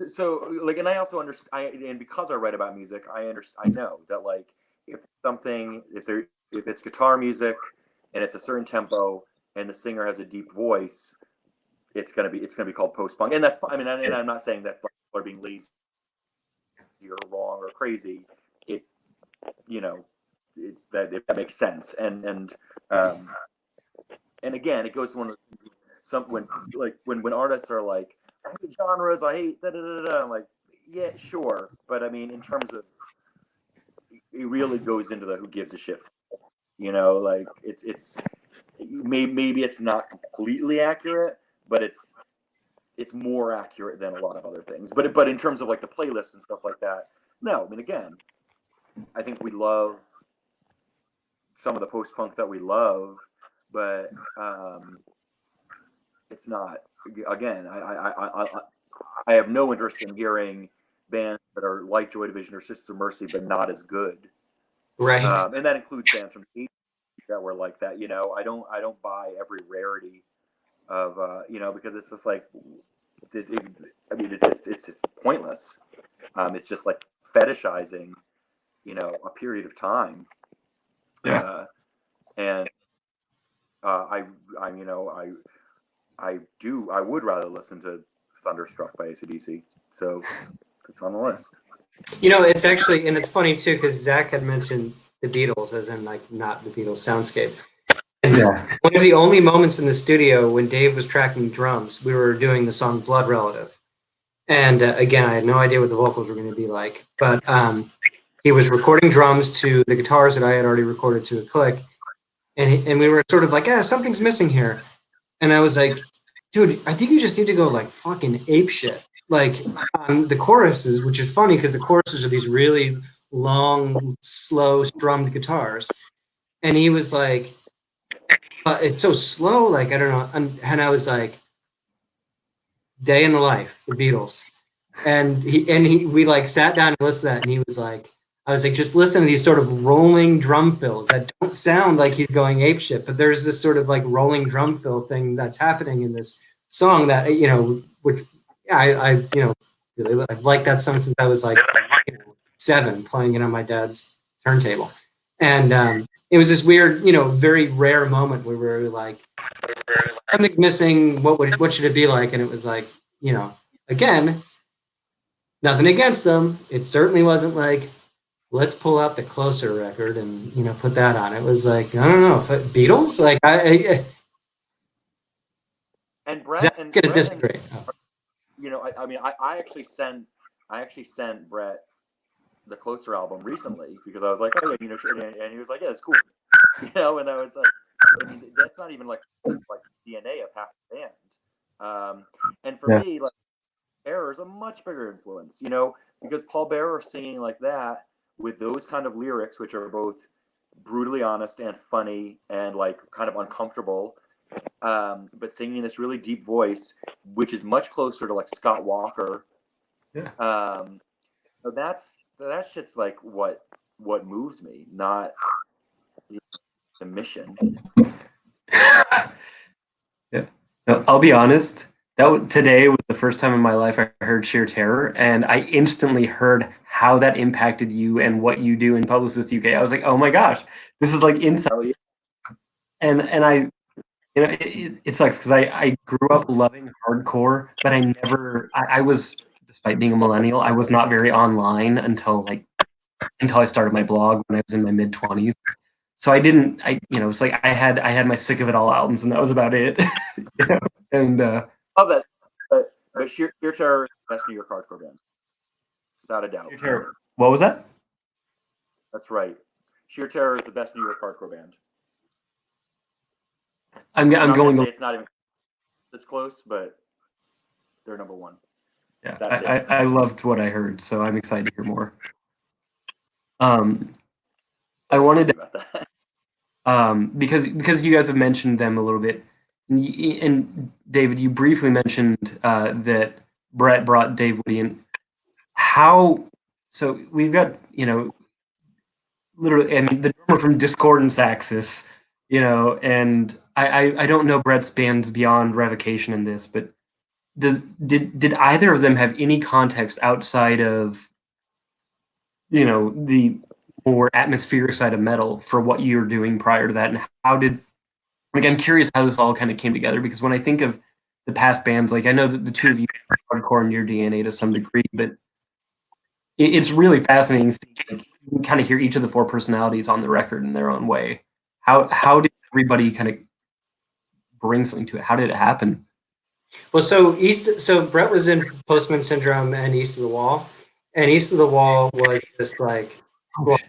so like, and I also understand, and because I write about music, I know that like if it's guitar music and it's a certain tempo and the singer has a deep voice, it's gonna be called post punk, and that's fine. I mean, and I'm not saying that people are being lazy or wrong or crazy. It, you know, it's that if that makes sense, and again, it goes to one of the when artists are like, I hate genres, I hate da da da da. I'm like, yeah, sure, but I mean, in terms of, it really goes into the who gives a shit, you know, like it's maybe it's not completely accurate, but it's more accurate than a lot of other things. But in terms of like the playlists and stuff like that, no, I mean, again, I think we love some of the post punk that we love, but it's not. Again, I have no interest in hearing bands that are like Joy Division or Sisters of Mercy, but not as good. Right. And that includes bands from the 80s that were like that. You know, I don't buy every rarity of you know, because it's just like this. I mean, it's pointless. It's just like fetishizing, you know, a period of time. Yeah. And I you know, I would rather listen to Thunderstruck by AC/DC. So it's on the list. You know, it's actually, and it's funny too, because Zack had mentioned the Beatles, as in like not the Beatles soundscape. And Yeah. one of the only moments in the studio when Dave was tracking drums, we were doing the song Blood Relative. And again, I had no idea what the vocals were going to be like, but he was recording drums to the guitars that I had already recorded to a click. And we were sort of like, something's missing here. And I was like, dude, I think you just need to go like fucking ape shit. Like on the choruses, which is funny because the choruses are these really long, slow strummed guitars. And he was like, it's so slow, like, I don't know. And I was like, Day in the Life, the Beatles. And we like sat down and listened to that, and he was like, I was like, just listen to these sort of rolling drum fills that don't sound like he's going apeshit, but there's this sort of like rolling drum fill thing that's happening in this song that, you know, which I you know, really, I've liked that song since I was like 7, playing it on my dad's turntable. And it was this weird, you know, very rare moment where we were like, something's missing, what should it be like? And it was like, you know, again, nothing against them. It certainly wasn't like, let's pull out the Closer record and, you know, put that on. It was like, I don't know, Beatles? Like, And Brett and gonna disagree. You know, I mean, I actually sent Brett the Closer album recently because I was like, oh, you know, and he was like, yeah, it's cool, you know, and I was like, I mean, that's not even like DNA of half the band. And for me, like, Bearer is a much bigger influence, you know, because Paul Bearer singing like that with those kind of lyrics, which are both brutally honest and funny and like kind of uncomfortable, but singing this really deep voice, which is much closer to like Scott Walker. Yeah. So that shit's like what moves me, not the mission. Yeah. No, I'll be honest. Today was the first time in my life I heard Sheer Terror, and I instantly heard how that impacted you and what you do in Publicist UK. I was like, oh my gosh, this is like inside. Oh, yeah. And it sucks because I grew up loving hardcore, but I was, despite being a millennial, I was not very online until I started my blog when I was in my mid-20s. So it's like I had my Sick of It All albums, and that was about it. And Love that. But Sheer Terror is the best New York hardcore band, without a doubt. What was that? That's right. Sheer Terror is the best New York hardcore band. I'm going to say it's not even. It's close, but they're number one. Yeah, I loved what I heard, so I'm excited to hear more. I wanted to because you guys have mentioned them a little bit, and David, you briefly mentioned that Brett brought Dave Woody in. So we've got literally, I mean, the drummer from Discordance Axis, and I don't know Brett's bands beyond Revocation in this, but did either of them have any context outside of the more atmospheric side of metal for what you were doing prior to that, and I'm curious how this all kind of came together, because when I think of the past bands, like I know that the two of you are hardcore in your DNA to some degree, but it's really fascinating to see, like, you can kind of hear each of the four personalities on the record in their own way. How did everybody kind of bring something to it? How did it happen? Well, so Brett was in Postman Syndrome and East of the Wall, and East of the Wall was just like,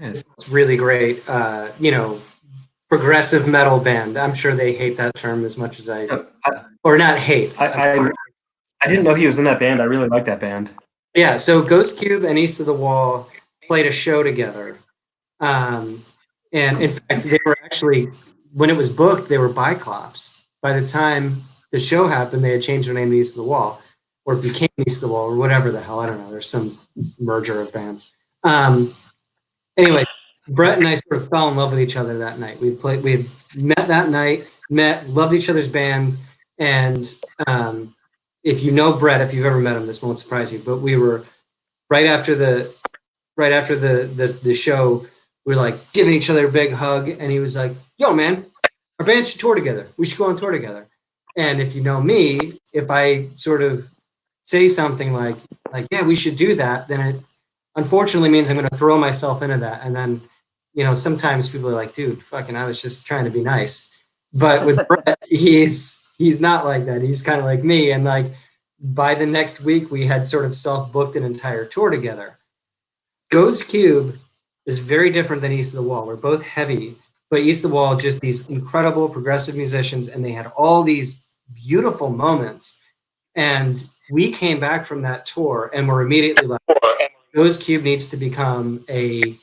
it's really great, progressive metal band. I'm sure they hate that term as much as I or not hate. I didn't know he was in that band. I really like that band. Yeah, so Ghost Cube and East of the Wall played a show together. And in fact, they were actually, when it was booked, they were Biclops. By the time the show happened, they had changed their name to East of the Wall, or became East of the Wall, or whatever the hell. I don't know. There's some merger of bands. Anyway, Brett and I sort of fell in love with each other that night. We had met that night, loved each other's band, and if you know Brett, if you've ever met him, this won't surprise you. But we were right after the show, we were like giving each other a big hug, and he was like, "Yo, man, our band should tour together. We should go on tour together." And if you know me, if I sort of say something like, "Yeah, we should do that," then it unfortunately means I'm going to throw myself into that. And then, sometimes people are like, "Dude, fucking, I was just trying to be nice." But with Brett, he's not like that. He's kind of like me. And like by the next week, we had sort of self-booked an entire tour together. Ghost Cube is very different than East of the Wall. We're both heavy, but East of the Wall, just these incredible progressive musicians, and they had all these beautiful moments. And we came back from that tour and were immediately like, Ghost Cube needs to become a,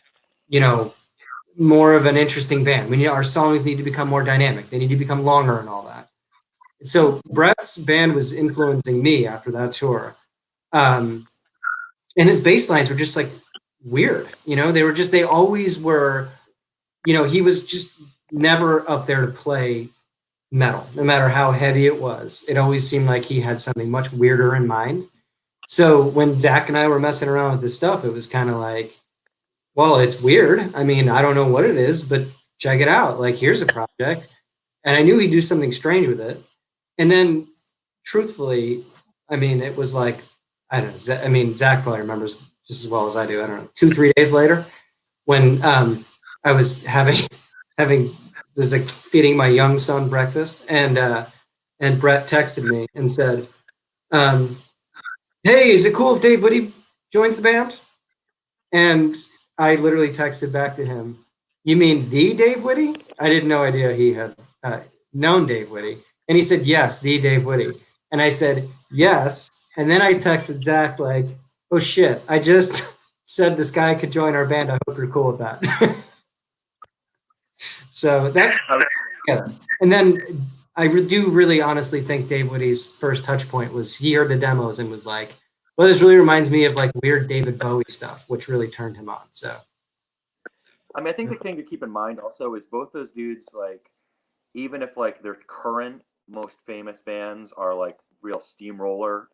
more of an interesting band. Our songs need to become more dynamic. They need to become longer and all that. So Brett's band was influencing me after that tour. And his bass lines were just like weird. They always were, he was just never up there to play metal, no matter how heavy it was. It always seemed like he had something much weirder in mind. So when Zack and I were messing around with this stuff, it was kind of like, well, it's weird. I mean, I don't know what it is, but check it out. Like, here's a project. And I knew he'd do something strange with it. And then, truthfully, I mean, it was like, I don't know. I mean, Zack probably remembers just as well as I do. I don't know, 2-3 days later, when I was having feeding my young son breakfast, and Brett texted me and said, "Hey, is it cool if Dave Woody joins the band?" And I literally texted back to him, "You mean the Dave Woody?" I didn't know idea he had known Dave Woody. And he said, "Yes, the Dave Woody." And I said, "Yes." And then I texted Zack like, "Oh shit, I just said this guy could join our band. I hope you're cool with that." So that's, yeah. And then I do really honestly think Dave Woody's first touch point was he heard the demos and was like, well, this really reminds me of like weird David Bowie stuff, which really turned him on. So, I mean, I think the thing to keep in mind also is both those dudes, like, even if like their current most famous bands are like real steamroller,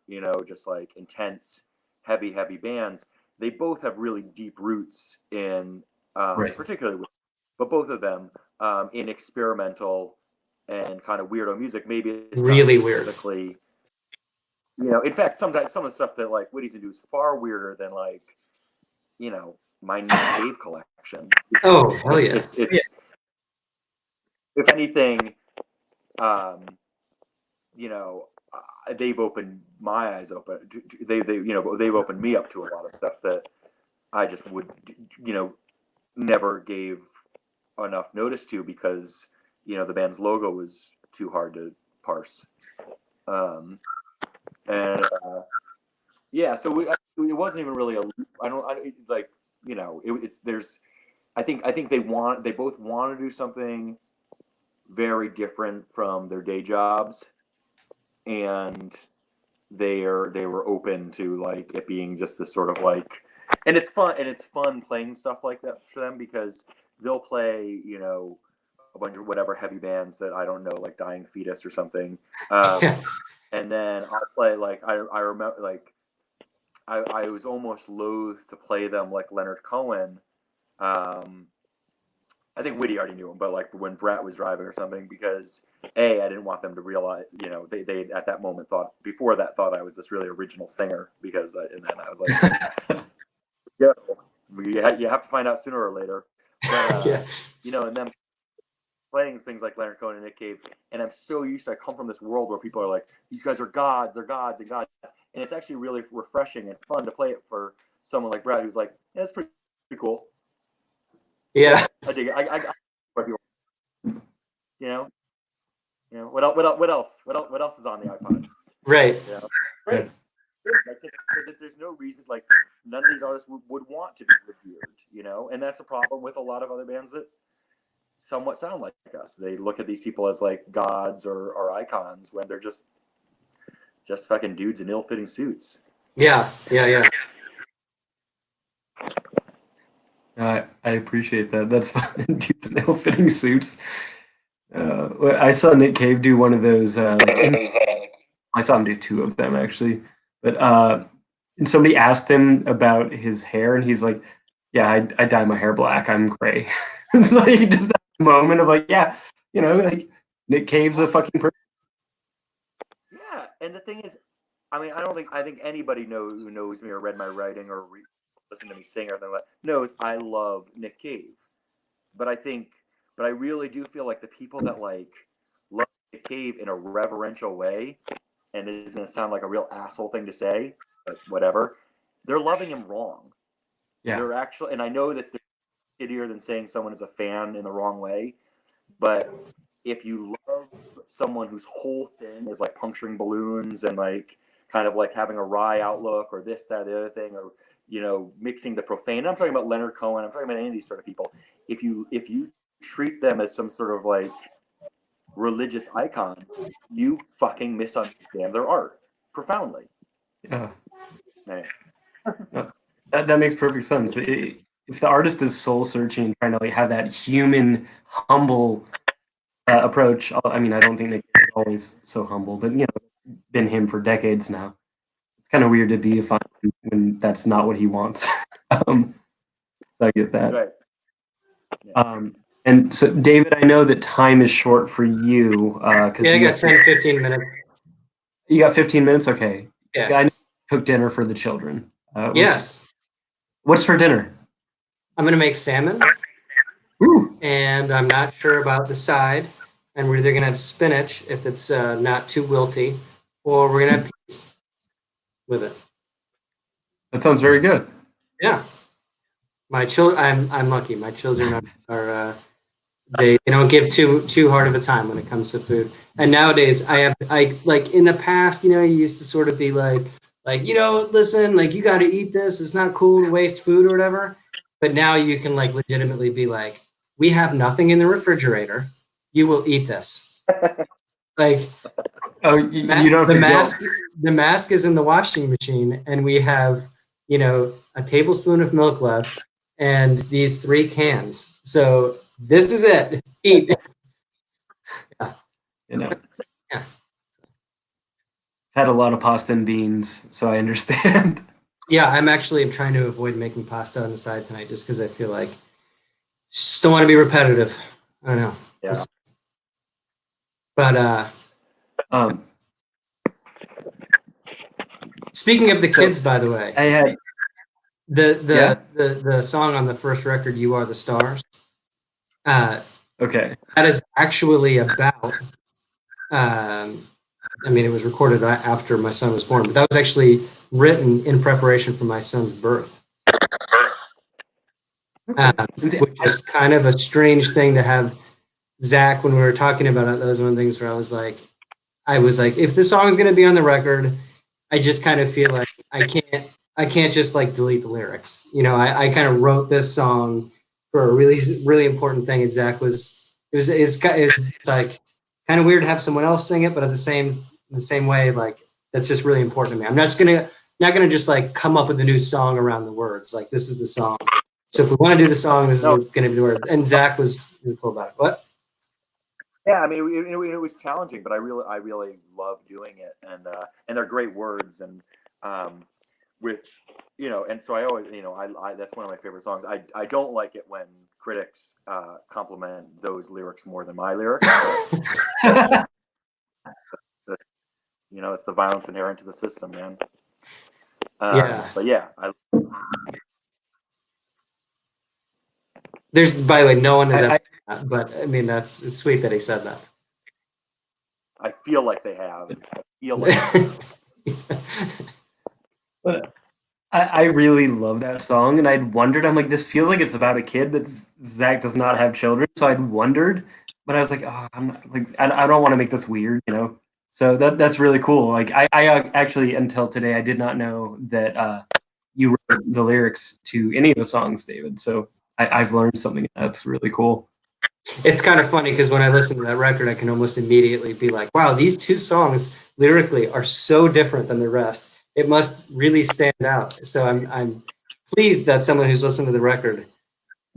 just like intense, heavy bands, they both have really deep roots in, Right. particularly, but both of them in experimental and kind of weirdo music. Maybe it's really not weird. specifically, you know, in fact, sometimes some of the stuff that like Woody's into is far weirder than like, you know, my Nick Cave collection. Oh, hell yeah. It's if anything, you know, they've opened my eyes open. They you know, they've opened me up to a lot of stuff that I just would, you know, never gave enough notice to because, you know, the band's logo was too hard to parse. Yeah, so it wasn't even really I like, you know, it's there's I think they both want to do something very different from their day jobs, and they were open to like it being just this sort of like, and it's fun playing stuff like that for them because they'll play, you know, a bunch of whatever heavy bands that I don't know, like Dying Fetus or something, and then I'll play like I remember like I was almost loath to play them like Leonard Cohen. I think Woody already knew him, but like when Brett was driving or something, because I didn't want them to realize, you know, they at that moment thought I was this really original singer because, and then I was like, yeah, you have to find out sooner or later. But, you know, and then playing things like Leonard Cohen and Nick Cave, and I'm so used to, I come from this world where people are like, these guys are gods, they're gods and gods, and it's actually really refreshing and fun to play it for someone like Brad who's like, yeah, it's pretty cool. Yeah, I dig it. You know, what else is on the iPod? right. You know? Great. Because there's no reason, like, none of these artists would want to be revered, you know, and that's a problem with a lot of other bands that somewhat sound like us. They look at these people as like gods or icons when they're just fucking dudes in ill-fitting suits. Yeah. I appreciate that. That's fun. Dudes in ill-fitting suits. I saw Nick Cave do one of those. I saw him do two of them actually, but and somebody asked him about his hair, and he's like, "Yeah, I dye my hair black. I'm gray." It's like just that moment of like, yeah, you know, like Nick Cave's a fucking person. Yeah, and the thing is, I mean, I think anybody who knows me or read my writing or listened to me sing or anything like that knows I love Nick Cave. But I really do feel like the people that like love Nick Cave in a reverential way, and this is gonna sound like a real asshole thing to say, but whatever, they're loving him wrong. Yeah. They're actually, and I know that's shittier than saying someone is a fan in the wrong way, but if you love someone whose whole thing is like puncturing balloons and like kind of like having a wry outlook or this, that, the other thing, or, you know, mixing the profane. I'm talking about Leonard Cohen. I'm talking about any of these sort of people. If you treat them as some sort of like religious icon, you fucking misunderstand their art profoundly. Yeah. Anyway. That makes perfect sense. If the artist is soul searching, trying to like have that human, humble approach. I mean, I don't think Nick is always so humble, but you know, been him for decades now. It's kind of weird to deify him when that's not what he wants. So I get that. Right. Yeah. And so, David, I know that time is short for you. I got 10, 15 minutes. You got 15 minutes? Okay. Yeah. I know you cook dinner for the children. Yes. What's for dinner? I'm going to make salmon. Ooh. And I'm not sure about the side. And we're either going to have spinach if it's not too wilty, or we're going to have peas with it. That sounds very good. Yeah. My children, I'm lucky. My children are they don't give too hard of a time when it comes to food. And nowadays I like in the past, you know, you used to sort of be like, you know, listen, like you got to eat this. It's not cool to waste food or whatever. But now you can like legitimately be like, we have nothing in the refrigerator. You will eat this. Like, oh, you don't have the mask is in the washing machine, and we have, you know, a tablespoon of milk left and these 3 cans. So this is it. Eat. Yeah. You know. Yeah. I've had a lot of pasta and beans, so I understand. Yeah, I'm trying to avoid making pasta on the side tonight just because I feel like just don't want to be repetitive. I don't know. Yeah. But Um, speaking of the So, kids, by the way, I had the song on the first record, "You Are the Stars," okay. that is actually about. I mean, it was recorded after my son was born, but that was actually written in preparation for my son's birth. Which is kind of a strange thing to have. Zach, when we were talking about it, that was one of the things where I was like, if this song is going to be on the record, I just kind of feel like I can't just like delete the lyrics. You know, I kind of wrote this song for a really, really important thing. And Zach it's like kind of weird to have someone else sing it, but in the same way, like that's just really important to me. I'm not gonna just like come up with a new song around the words. Like this is the song. So if we want to do the song, this is going to be the words. And Zach was really cool about it. What? Yeah, I mean, it was challenging, but I really love doing it, and they're great words, and which and so I always, I that's one of my favorite songs. I don't like it when critics compliment those lyrics more than my lyrics. It's the violence inherent to the system, man. Yeah. But yeah, There's, by the way, no one has ever done that, but I mean, it's sweet that he said that. I feel like they have. I feel like But I really love that song, and I'd wondered. I'm like, this feels like it's about a kid, but Zach does not have children, so I'd wondered. But I was like, oh, I'm not, like, I don't want to make this weird, So that's really cool. Like, I actually until today I did not know that you wrote the lyrics to any of the songs, David. So I've learned something. That's really cool. It's kind of funny because when I listen to that record, I can almost immediately be like, wow, these two songs lyrically are so different than the rest. It must really stand out. So I'm pleased that someone who's listened to the record,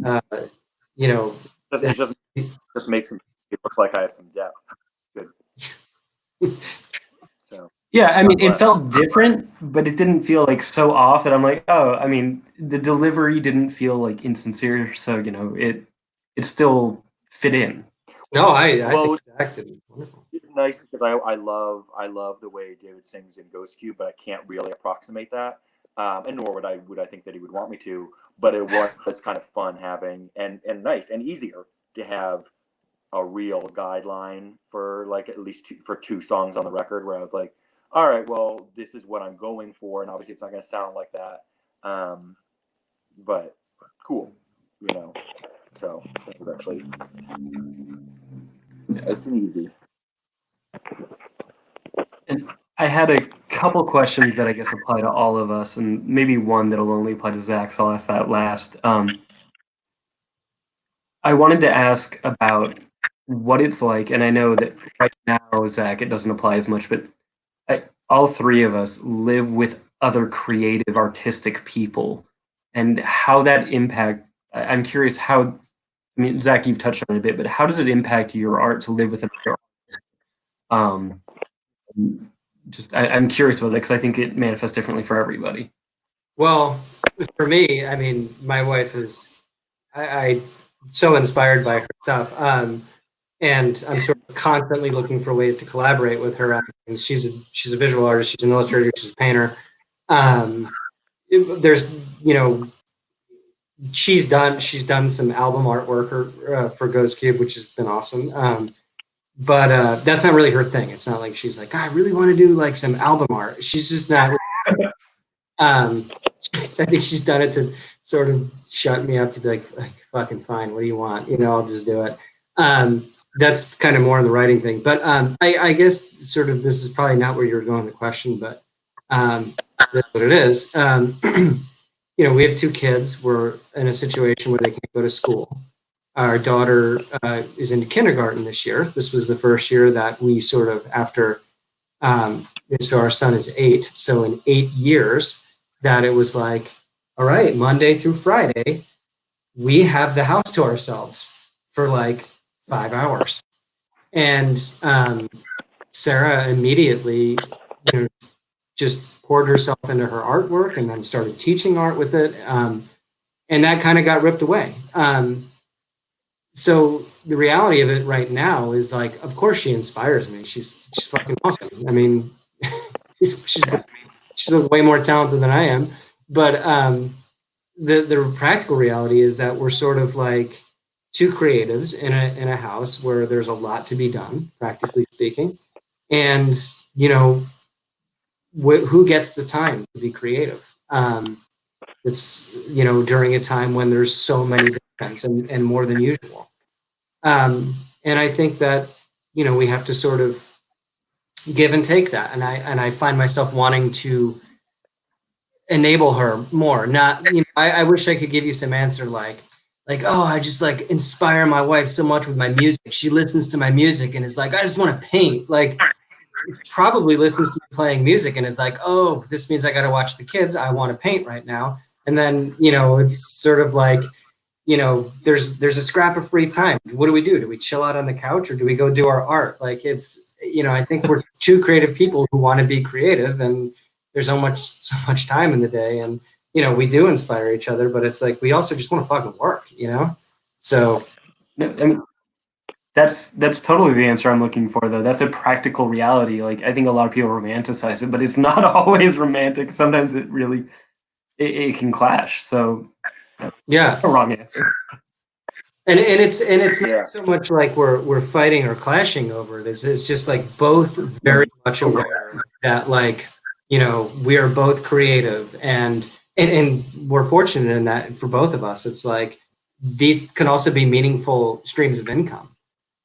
it just makes it look like I have some depth. Good. So yeah, I mean, it felt different, but it didn't feel like so off that I'm like, oh, I mean, the delivery didn't feel like insincere, so it still fit in. No, I think it's acted wonderful. It's nice because I love the way David sings in Ghost Cube, but I can't really approximate that, and nor would I think that he would want me to. But it was kind of fun having and nice and easier to have a real guideline for like at least two songs on the record, where I was like, all right, well, this is what I'm going for, and obviously it's not going to sound like that, but cool, So that was actually nice and easy. And I had a couple questions that I guess apply to all of us, and maybe one that'll only apply to Zach, so I'll ask that last. I wanted to ask about what it's like, and I know that right now, Zach, it doesn't apply as much, but all three of us live with other creative, artistic people, and how that impact. I'm curious how. I mean, Zach, you've touched on it a bit, but how does it impact your art to live with another artist? I'm curious about that because I think it manifests differently for everybody. Well, for me, I mean, my wife is I'm so inspired by her stuff, and I'm sort of constantly looking for ways to collaborate with her. She's a visual artist, she's an illustrator, she's a painter. There's she's done some album artwork for Ghost Cube, which has been awesome. But that's not really her thing. It's not like she's like, I really want to do like some album art. She's just not. I think she's done it to sort of shut me up, to be like fucking fine. What do you want? I'll just do it. That's kind of more on the writing thing. But I guess sort of this is probably not where you're going with the question, but that's what it is. We have two kids. We're in a situation where they can't go to school. Our daughter is into kindergarten this year. This was the first year that we sort of after. So our son is 8. So in 8 years, that it was like, all right, Monday through Friday, we have the house to ourselves for like 5 hours. And Sarah immediately, just poured herself into her artwork and then started teaching art with it. And that kind of got ripped away. So the reality of it right now is like, of course she inspires me. She's fucking awesome. I mean, she's way more talented than I am. But the practical reality is that we're sort of like two creatives in a house where there's a lot to be done, practically speaking. And, you know, who gets the time to be creative? It's, you know, during a time when there's so many demands and more than usual. And I think that, you know, we have to sort of give and take that. And I find myself wanting to enable her more. Not, you know, I wish I could give you some answer like, oh, I just like inspire my wife so much with my music. She listens to my music and is like, I just want to paint. Like, probably listens to me playing music and is like, oh, this means I got to watch the kids. I want to paint right now. And then, you know, it's sort of like, you know, there's a scrap of free time. What do? Do we chill out on the couch or do we go do our art? Like, it's, you know, I think we're two creative people who want to be creative, and there's so much time in the day, and, you know, we do inspire each other, but it's like we also just want to fucking work, you know? So I mean, that's totally the answer I'm looking for, though. That's a practical reality. Like, I think a lot of people romanticize it, but it's not always romantic. Sometimes it really it can clash. So yeah, a wrong answer. and it's Yeah. not so much like we're fighting or clashing over it. It's just like both very much aware that, like, you know, we are both creative, and we're fortunate in that for both of us. It's like these can also be meaningful streams of income.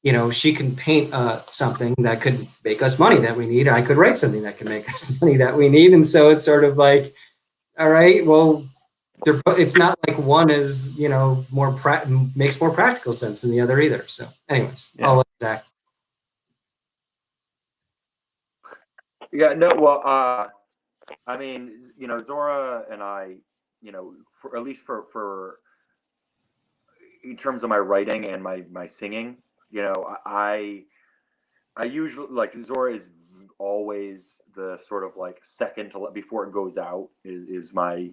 You know, she can paint something that could make us money that we need. I could write something that can make us money that we need. And so it's sort of like, all right, well, it's not like one is, you know, makes more practical sense than the other either. So anyways, Yeah. I'll let Zach. Yeah, no, well, I mean, you know, Zora and I, you know, for at least for in terms of my writing and my singing, you know, I usually, like, Zora is always the sort of like second to before it goes out is my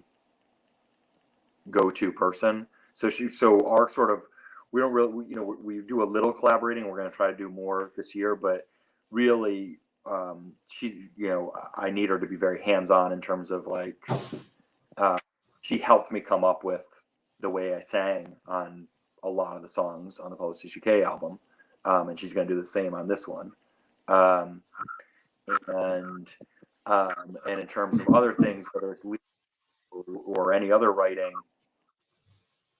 go-to person. So our sort of, we don't really, you know, we do a little collaborating. We're going to try to do more this year, but really, she's, you know, I need her to be very hands-on in terms of like, she helped me come up with the way I sang on a lot of the songs on the Publicist UK album, and she's going to do the same on this one. Um, and and in terms of other things, whether it's or any other writing,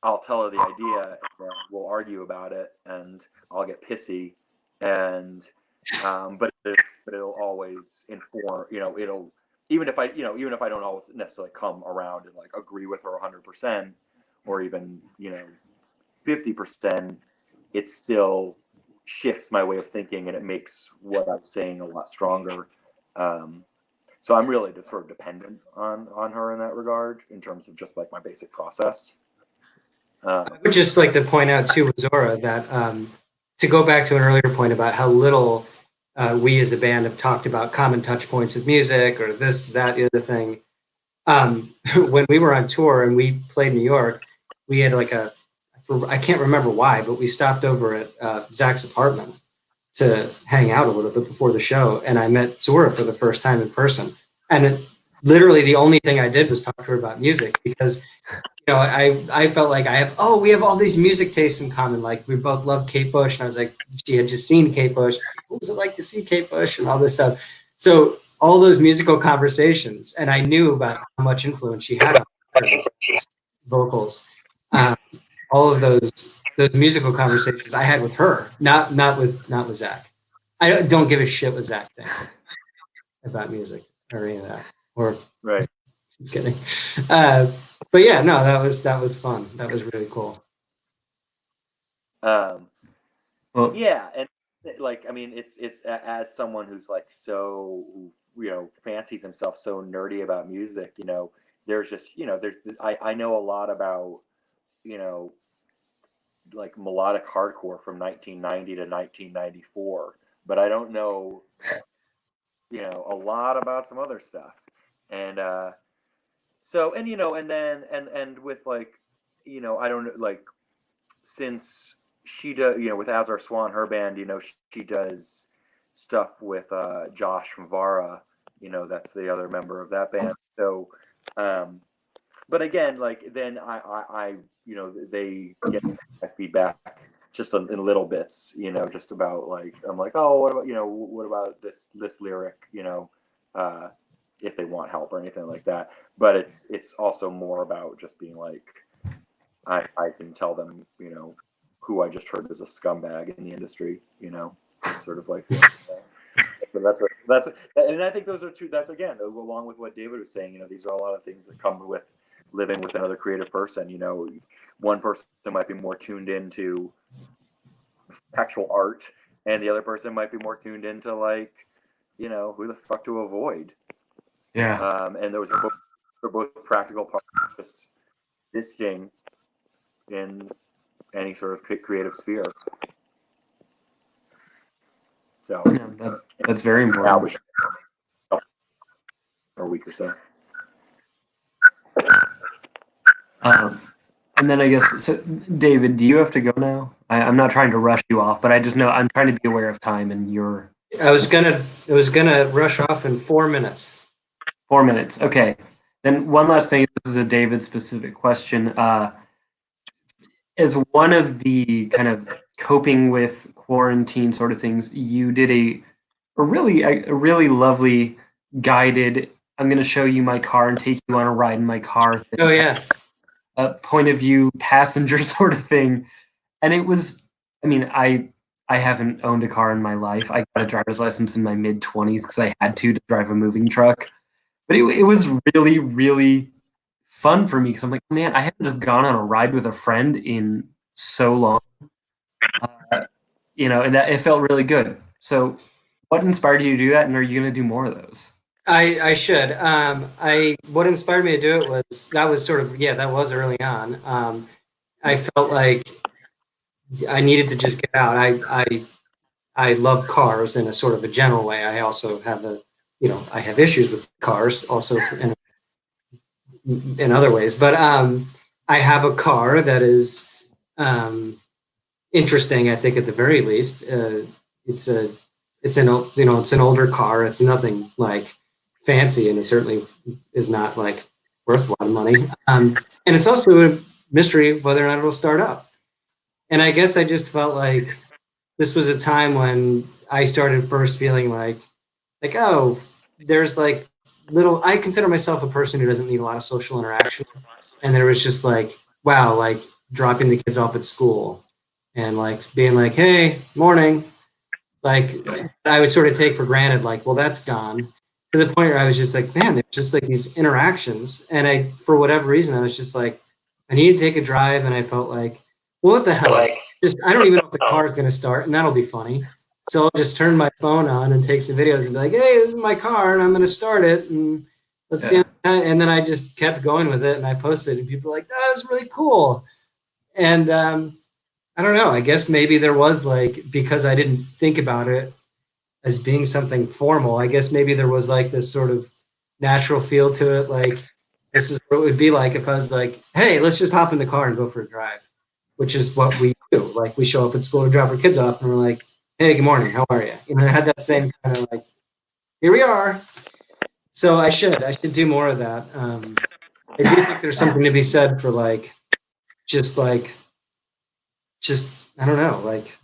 I'll tell her the idea, and then we'll argue about it, and I'll get pissy, and but it'll always inform. You know, it'll, even if I don't always necessarily come around and like agree with her 100%, or even, you know, 50%, it still shifts my way of thinking, and it makes what I'm saying a lot stronger. So I'm really just sort of dependent on her in that regard, in terms of just like my basic process. I would just like to point out too, with Zora, that to go back to an earlier point about how little we as a band have talked about common touch points with music or this, that, the other thing. When we were on tour and we played New York, we had like I can't remember why, but we stopped over at Zack's apartment to hang out a little bit before the show, and I met Zora for the first time in person. And literally the only thing I did was talk to her about music, because, you know, I felt like we have all these music tastes in common. Like, we both love Kate Bush, and I was like, she had just seen Kate Bush. What was it like to see Kate Bush and all this stuff? So all those musical conversations, and I knew about how much influence she had on her vocals. All of those musical conversations I had with her, not with Zach. I don't give a shit what Zach thinks about music or any of that. Or Right. just kidding. But yeah, no, that was fun. That was really cool. Well, Yeah, and like, I mean, it's as someone who's like, so, you know, fancies himself so nerdy about music, you know, there's just, you know, I know a lot about, you know, like melodic hardcore from 1990 to 1994, but I don't know, you know, a lot about some other stuff. And so, and, you know, and then and with like, you know, I don't know, like, since she does, with Azar Swan, her band, she does stuff with Josh from Vara, that's the other member of that band. So, but again, like then they get my feedback just in little bits, just about like I'm like, oh, what about this lyric, if they want help or anything like that. But it's also more about just being like, I can tell them, who I just heard is a scumbag in the industry, it's sort of like. So and I think those are two. That's again along with what David was saying. These are a lot of things that come with living with another creative person. One person might be more tuned into actual art, and the other person might be more tuned into like, who the fuck to avoid. Yeah. And those are both practical parts of just existing in any sort of creative sphere. So Yeah, that's very important. Or a week or so. And then I guess, so David, do you have to go now? I'm not trying to rush you off, but I just know I'm trying to be aware of time, and you're. I was gonna rush off in 4 minutes. 4 minutes. Okay. Then one last thing. This is a David specific question. As one of the kind of coping with quarantine sort of things, you did a really lovely guided. I'm going to show you my car and take you on a ride in my car. Thing, Oh yeah. A point of view passenger sort of thing, and it was. I mean, I haven't owned a car in my life. I got a driver's license in my mid-20s because I had to drive a moving truck. But it was really, really fun for me because I'm like, man, I haven't just gone on a ride with a friend in so long, and that it felt really good. So, what inspired you to do that, and are you going to do more of those? I should. What inspired me to do it was that was early on. I felt like I needed to just get out. I love cars in a sort of a general way. I also have I have issues with cars also in other ways, but I have a car that is interesting. I think at the very least, it's an older car. It's nothing like fancy, and it certainly is not like worth a lot of money. And it's also a mystery of whether or not it'll start up. And I guess I just felt like this was a time when I started first feeling like oh, there's like little. I consider myself a person who doesn't need a lot of social interaction, and there was just like wow, like dropping the kids off at school and like being like, hey, morning. Like I would sort of take for granted, like, well, that's gone to the point where I was just like, man, there's just like these interactions. And for whatever reason, I was just like, I need to take a drive. And I felt like, well, what the hell? I don't even know if the car is going to start, and that'll be funny. So I'll just turn my phone on and take some videos and be like, hey, this is my car and I'm going to start it. And let's see. And then I just kept going with it and I posted and people were like, that's really cool. And, I don't know. I guess maybe there was like, because I didn't think about it as being something formal, I guess maybe there was like this sort of natural feel to it. Like, this is what it would be like if I was like, hey, let's just hop in the car and go for a drive, which is what we do. Like, we show up at school to drop our kids off and we're like, hey, good morning. How are you? I had that same kind of like, here we are. So I should do more of that. I do think there's something to be said for like, just I don't know, like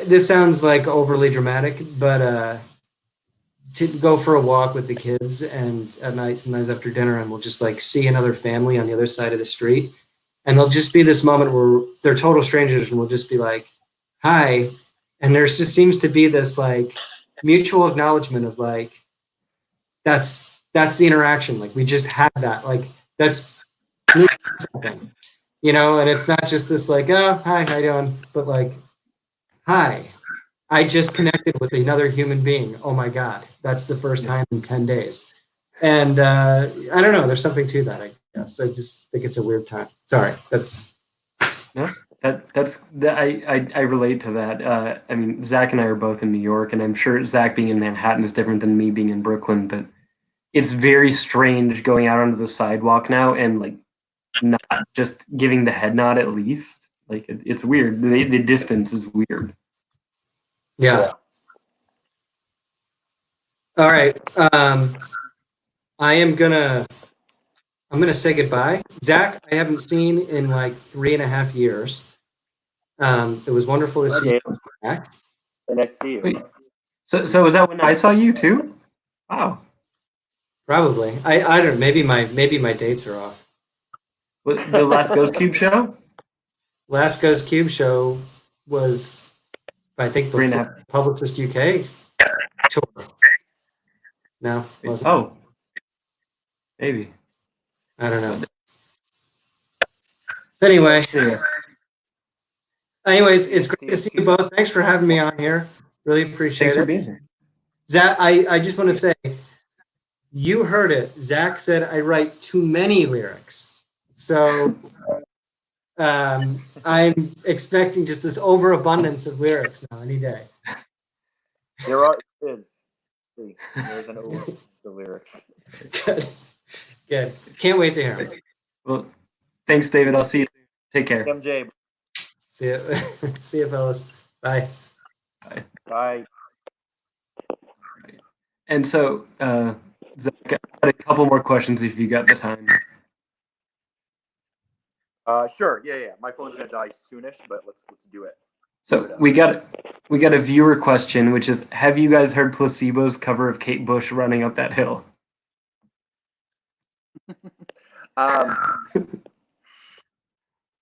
this sounds like overly dramatic, but to go for a walk with the kids and at night, sometimes after dinner, and we'll just like see another family on the other side of the street, and there'll just be this moment where they're total strangers and we'll just be like, hi, and there just seems to be this like mutual acknowledgement of like that's the interaction, like we just had that, like that's something. And it's not just this like, oh, hi, how you doing? But like, hi, I just connected with another human being. Oh my God, that's the first time in 10 days. And I don't know, there's something to that, I guess. I just think it's a weird time. Sorry, that's. No, I relate to that. I mean, Zack and I are both in New York, and I'm sure Zack being in Manhattan is different than me being in Brooklyn, but it's very strange going out onto the sidewalk now and like not just giving the head nod at least. Like it's weird. The distance is weird. Yeah. All right. I'm gonna say goodbye. Zach, I haven't seen in like 3.5 years. It was wonderful to see Okay. you back. And I see you. Wait, so was that when I saw you too? Wow. Probably. I don't know. Maybe my dates are off. The last Ghost Cube show? Last Ghost Cube show was, I think, 3.5. before Publicist UK tour. No, wasn't. Oh, maybe. I don't know. Anyway, it's great to see you both. Thanks for having me on here. Really appreciate Thanks for it. being here. Zach, I just want to say, you heard it. Zach said I write too many lyrics. So I'm expecting just this overabundance of lyrics now any day. There's an overabundance of lyrics. Good. Can't wait to hear them. Well, thanks, David. I'll see you soon. Take care. MJ. See you. See you, fellas. Bye. Bye. And so, Zach, I got a couple more questions if you got the time. Sure. Yeah. My phone's gonna die soonish, but let's do it. So we got a viewer question, which is: have you guys heard Placebo's cover of Kate Bush "Running Up That Hill"?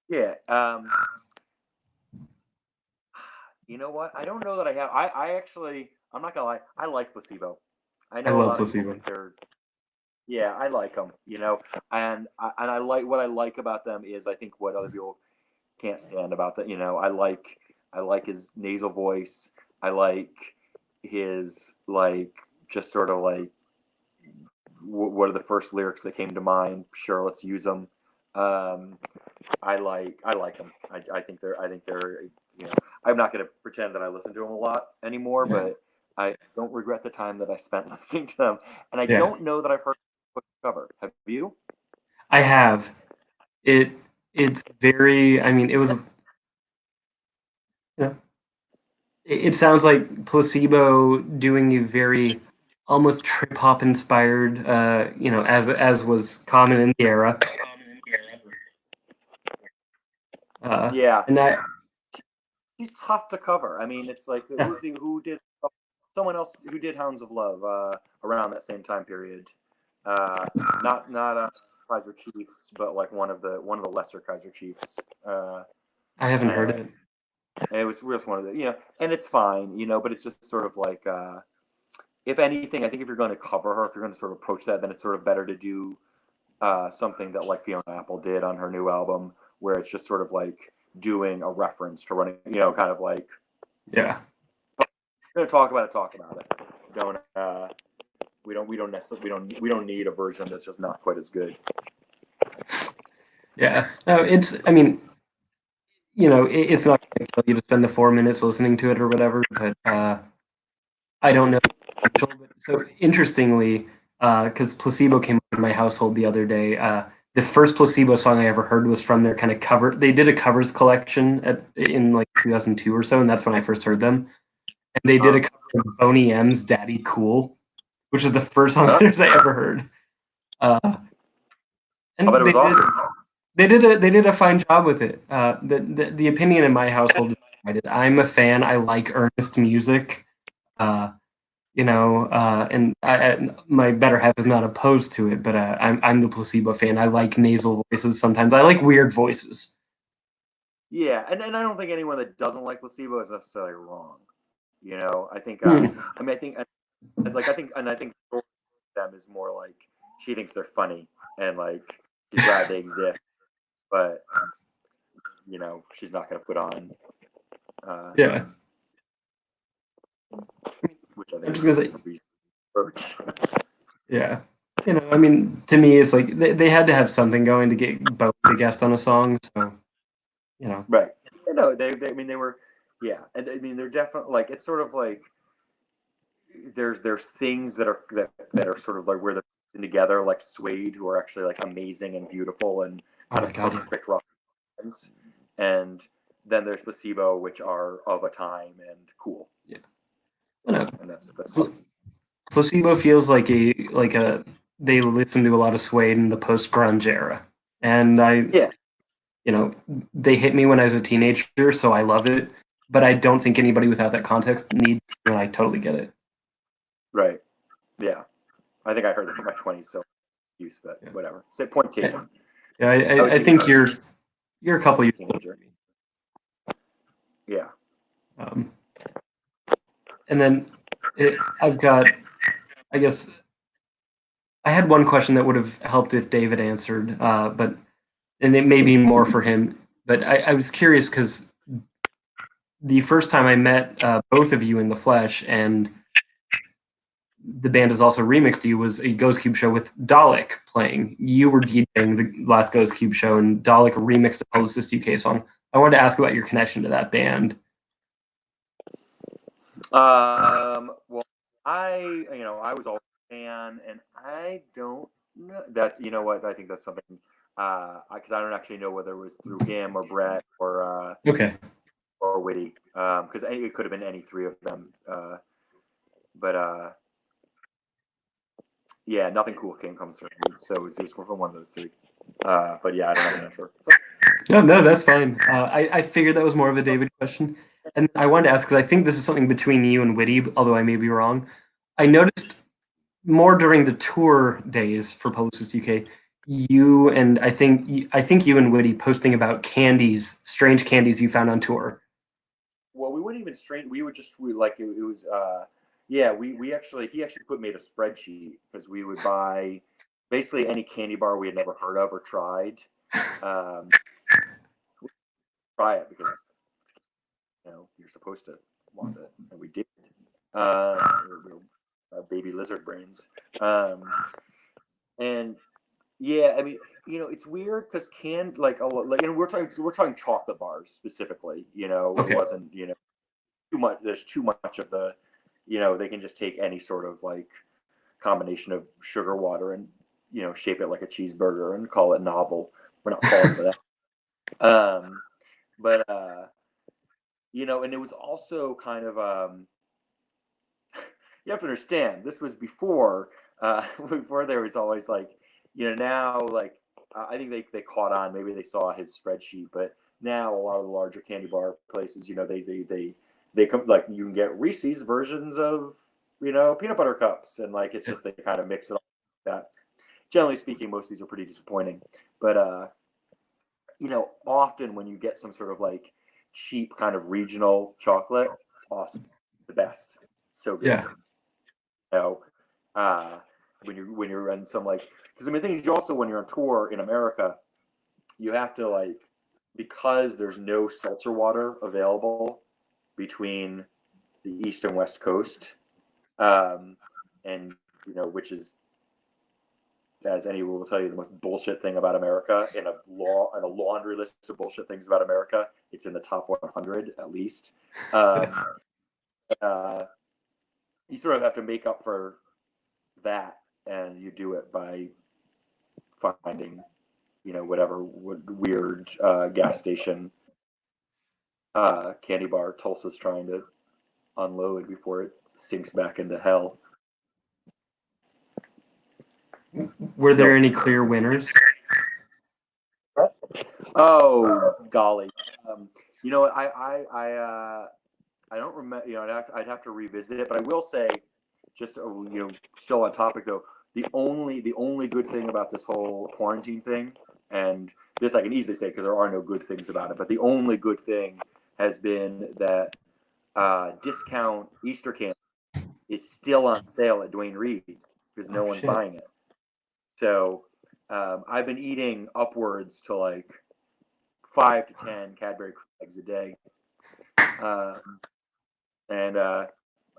Yeah. You know what? I don't know that I have. I actually, I'm not gonna lie. I like Placebo. I know I a love lot of Placebo. people think they're. Yeah, I like them. And I like what I like about them is I think what other people can't stand about that. I like his nasal voice. I like his just sort of what are the first lyrics that came to mind? Sure, let's use them. I like them. I think they're I'm not going to pretend that I listen to them a lot anymore, but I don't regret the time that I spent listening to them. And I don't know that I've heard the cover. Have you? I have. It's very. I mean, it was. It sounds like Placebo doing a very almost trip hop inspired, as was common in the era. Yeah, and he's tough to cover. I mean, it's like who did someone else who did Hounds of Love around that same time period. Not Kaiser Chiefs, but like one of the lesser Kaiser Chiefs. I haven't heard it. It was just one of the and it's fine, but it's just sort of like if anything, I think if you're going to cover her, if you're going to sort of approach that, then it's sort of better to do something that like Fiona Apple did on her new album, where it's just sort of like doing a reference to running, kind of like Yeah. We're gonna talk about it. We don't necessarily we don't need a version that's just not quite as good. Yeah. No, I mean, it's not going to kill you to spend the 4 minutes listening to it or whatever, but I don't know. So interestingly, because Placebo came up in my household the other day, the first Placebo song I ever heard was from their kind of cover. They did a covers collection in like 2002 or so, and that's when I first heard them. And they did a cover of Boney M's "Daddy Cool," which is the first song I ever heard. And but it was awesome. They did a fine job with it. The opinion in my household is divided. I'm a fan. I like earnest music, and my better half is not opposed to it. But I'm the Placebo fan. I like nasal voices sometimes. I like weird voices. Yeah, and I don't think anyone that doesn't like Placebo is necessarily wrong. I think. I think them is more like she thinks they're funny and like she's glad they exist, but she's not going to put on. Which I think I'm just gonna say. Approach. Yeah, I mean, to me, it's like they had to have something going to get both the guest on a song, so Right. No, they were, yeah, and I mean they're definitely like it's sort of like there's things that are sort of like where they're together, like Suede, who are actually like amazing and beautiful and kind of perfect rock bands, and then there's Placebo, which are of a time and cool. Yeah. No, And that's Placebo feels like a they listen to a lot of Suede in the post grunge era, and yeah. They hit me when I was a teenager, so I love it. But I don't think anybody without that context needs to, and I totally get it. Right. Yeah. I think I heard them in my 20s, so use, but Yeah. whatever. Say point taken. Yeah, I think you're a couple years teenager. Yeah. And then I've got, I guess, I had one question that would have helped if David answered, and it may be more for him. But I was curious because the first time I met both of you in the flesh, and the band has also remixed you, was a Ghost Cube show with Dalek playing. You were DJing the last Ghost Cube show, and Dalek remixed a Publicist UK song. I wanted to ask about your connection to that band. Well, I was always a fan, and I don't know. That's what I think that's something. Because I don't actually know whether it was through him or Brett or Okay. or Witty. Because it could have been any three of them. But yeah, nothing cool comes through. So it was from one of those three. But yeah, I don't have an answer. So. No, that's fine. I figured that was more of a David question. And I wanted to ask, because I think this is something between you and Witty, although I may be wrong. I noticed more during the tour days for Publicist UK, you and I think you and Witty posting about strange candies you found on tour. Well, we wouldn't even we would just it was yeah, he actually made a spreadsheet because we would buy basically any candy bar we had never heard of or tried. Try it because you're supposed to want it, and we did. Baby lizard brains, and yeah, I mean, it's weird because and we're talking chocolate bars specifically. Okay. It wasn't too much. There's too much of the, they can just take any sort of combination of sugar, water, and shape it like a cheeseburger and call it novel. We're not falling for that. But and it was also kind of you have to understand this was before before there was always now I think they caught on, maybe they saw his spreadsheet, but now a lot of the larger candy bar places they come you can get Reese's versions of peanut butter cups, and it's just they kind of mix it all like that. Generally speaking, most of these are pretty disappointing, but often when you get some sort of cheap kind of regional chocolate, it's awesome, the best, so good. Yeah. When you're in some because the thing is, you also, when you're on tour in America, you have to because there's no seltzer water available between the East and West Coast, and which is, as anyone will tell you, the most bullshit thing about America. In a laundry list of bullshit things about America, it's in the top 100 at least. You sort of have to make up for that, and you do it by finding whatever weird gas station candy bar Tulsa's trying to unload before it sinks back into hell. Were there any clear winners? Oh golly, I don't remember. I'd have to revisit it, but I will say, just still on topic though, the only good thing about this whole quarantine thing, and this I can easily say because there are no good things about it, but the only good thing has been that discount Easter candy is still on sale at Duane Reade because no one's buying it. So I've been eating upwards to 5 to 10 Cadbury eggs a day, and I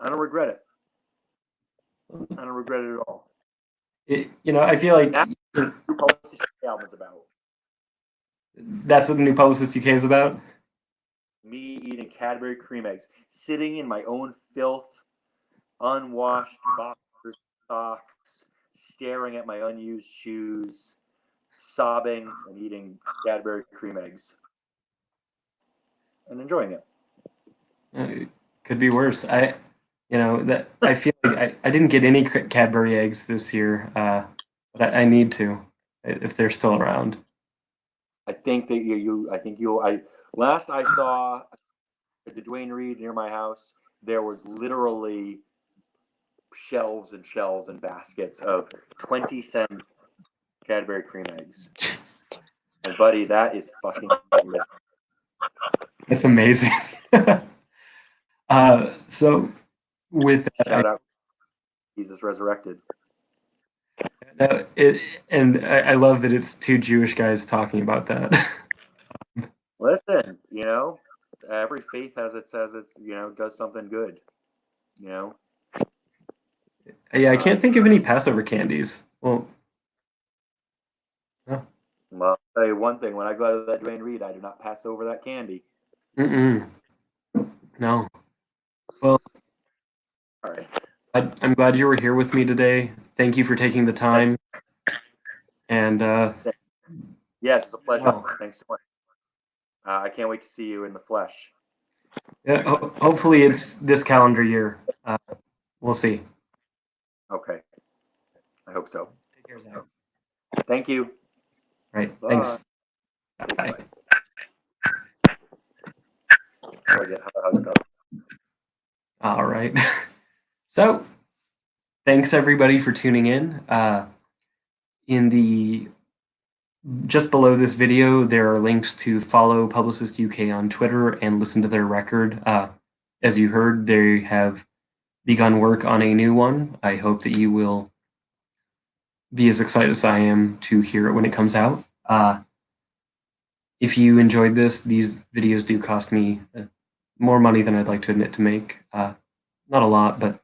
don't regret it. I don't regret it at all. I feel like that's what the new Publicist album is about. That's what the new Publicist UK is about? Me eating Cadbury cream eggs, sitting in my own filth, unwashed boxers, socks, staring at my unused shoes, sobbing and eating Cadbury cream eggs. and enjoying it. It could be worse. I feel like I didn't get any Cadbury eggs this year, but I need to if they're still around. I think that last I saw at the Duane Reade near my house, there was literally shelves and shelves and baskets of 20-cent Cadbury cream eggs. And buddy, that is fucking living. That's amazing. So with that, Shout out Jesus resurrected. I love that it's two Jewish guys talking about that. Listen, every faith has its does something good. Yeah, I can't think of any Passover candies. Well, no. Well, I'll tell you one thing: when I go out of that Duane Reade, I do not pass over that candy. No. Well, all right. I'm glad you were here with me today. Thank you for taking the time. And yes, it's a pleasure. Wow. Thanks so much. I can't wait to see you in the flesh. Yeah, hopefully it's this calendar year. We'll see. Okay. I hope so. Take care, Zack. Thank you. Right. Bye. Thanks. Bye. Bye. All right. So, thanks everybody for tuning in. Just below this video, there are links to follow Publicist UK on Twitter and listen to their record. As you heard, they have begun work on a new one. I hope that you will be as excited as I am to hear it when it comes out. If you enjoyed this, these videos do cost me more money than I'd like to admit to make. Not a lot, but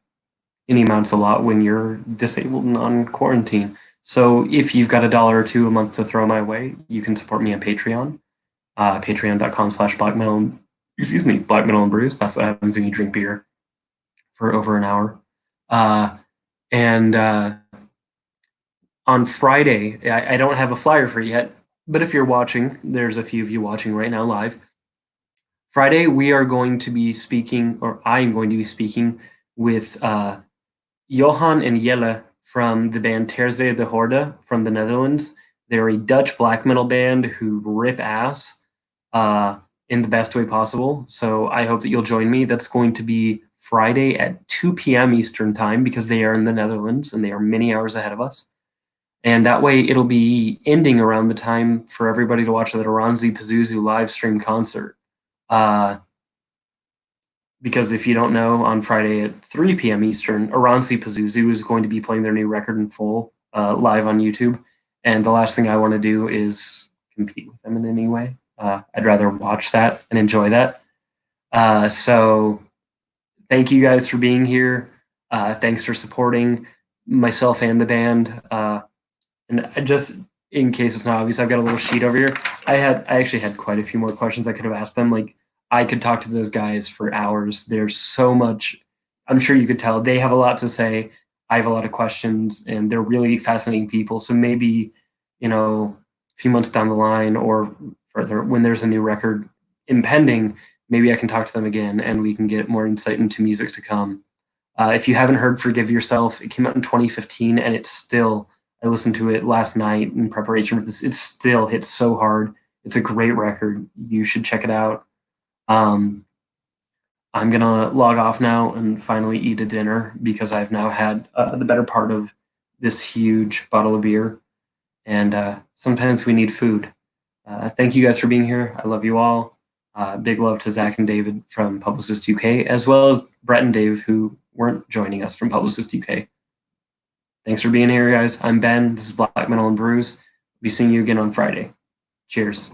any amount's a lot when you're disabled and on quarantine. So if you've got $1 or $2 a month to throw my way, you can support me on Patreon. Patreon.com/Black Metal and Brews. That's what happens when you drink beer for over an hour. On Friday, I don't have a flyer for it yet, but if you're watching, there's a few of you watching right now live. Friday, we are going to be speaking, or I'm going to be speaking with Johan and Jelle from the band Terze de Horde from the Netherlands. They're a Dutch black metal band who rip ass in the best way possible. So I hope that you'll join me. That's going to be Friday at 2 p.m. Eastern time because they are in the Netherlands and they are many hours ahead of us. And that way it'll be ending around the time for everybody to watch the Oranzi Pazuzu live stream concert. Because if you don't know, on Friday at 3 p.m. Eastern, Oranzi Pazuzu is going to be playing their new record in full live on YouTube. And the last thing I want to do is compete with them in any way. I'd rather watch that and enjoy that. So thank you guys for being here. Thanks for supporting myself and the band. And just in case it's not obvious, I've got a little sheet over here. I actually had quite a few more questions I could have asked them. Like, I could talk to those guys for hours. There's so much. I'm sure you could tell they have a lot to say. I have a lot of questions, and they're really fascinating people. So maybe, a few months down the line or further, when there's a new record impending, maybe I can talk to them again, and we can get more insight into music to come. If you haven't heard Forgive Yourself, it came out in 2015, and it's still, I listened to it last night in preparation for this. It still hits so hard. It's a great record. You should check it out. I'm gonna log off now and finally eat a dinner because I've now had the better part of this huge bottle of beer, and sometimes we need food. Thank you guys for being here. I love you all. Big love to Zack and David from Publicist UK, as well as Brett and Dave, who weren't joining us from Publicist UK. Thanks for being here, guys. I'm Ben. This is Black Metal and Brews. Be seeing you again on Friday. Cheers.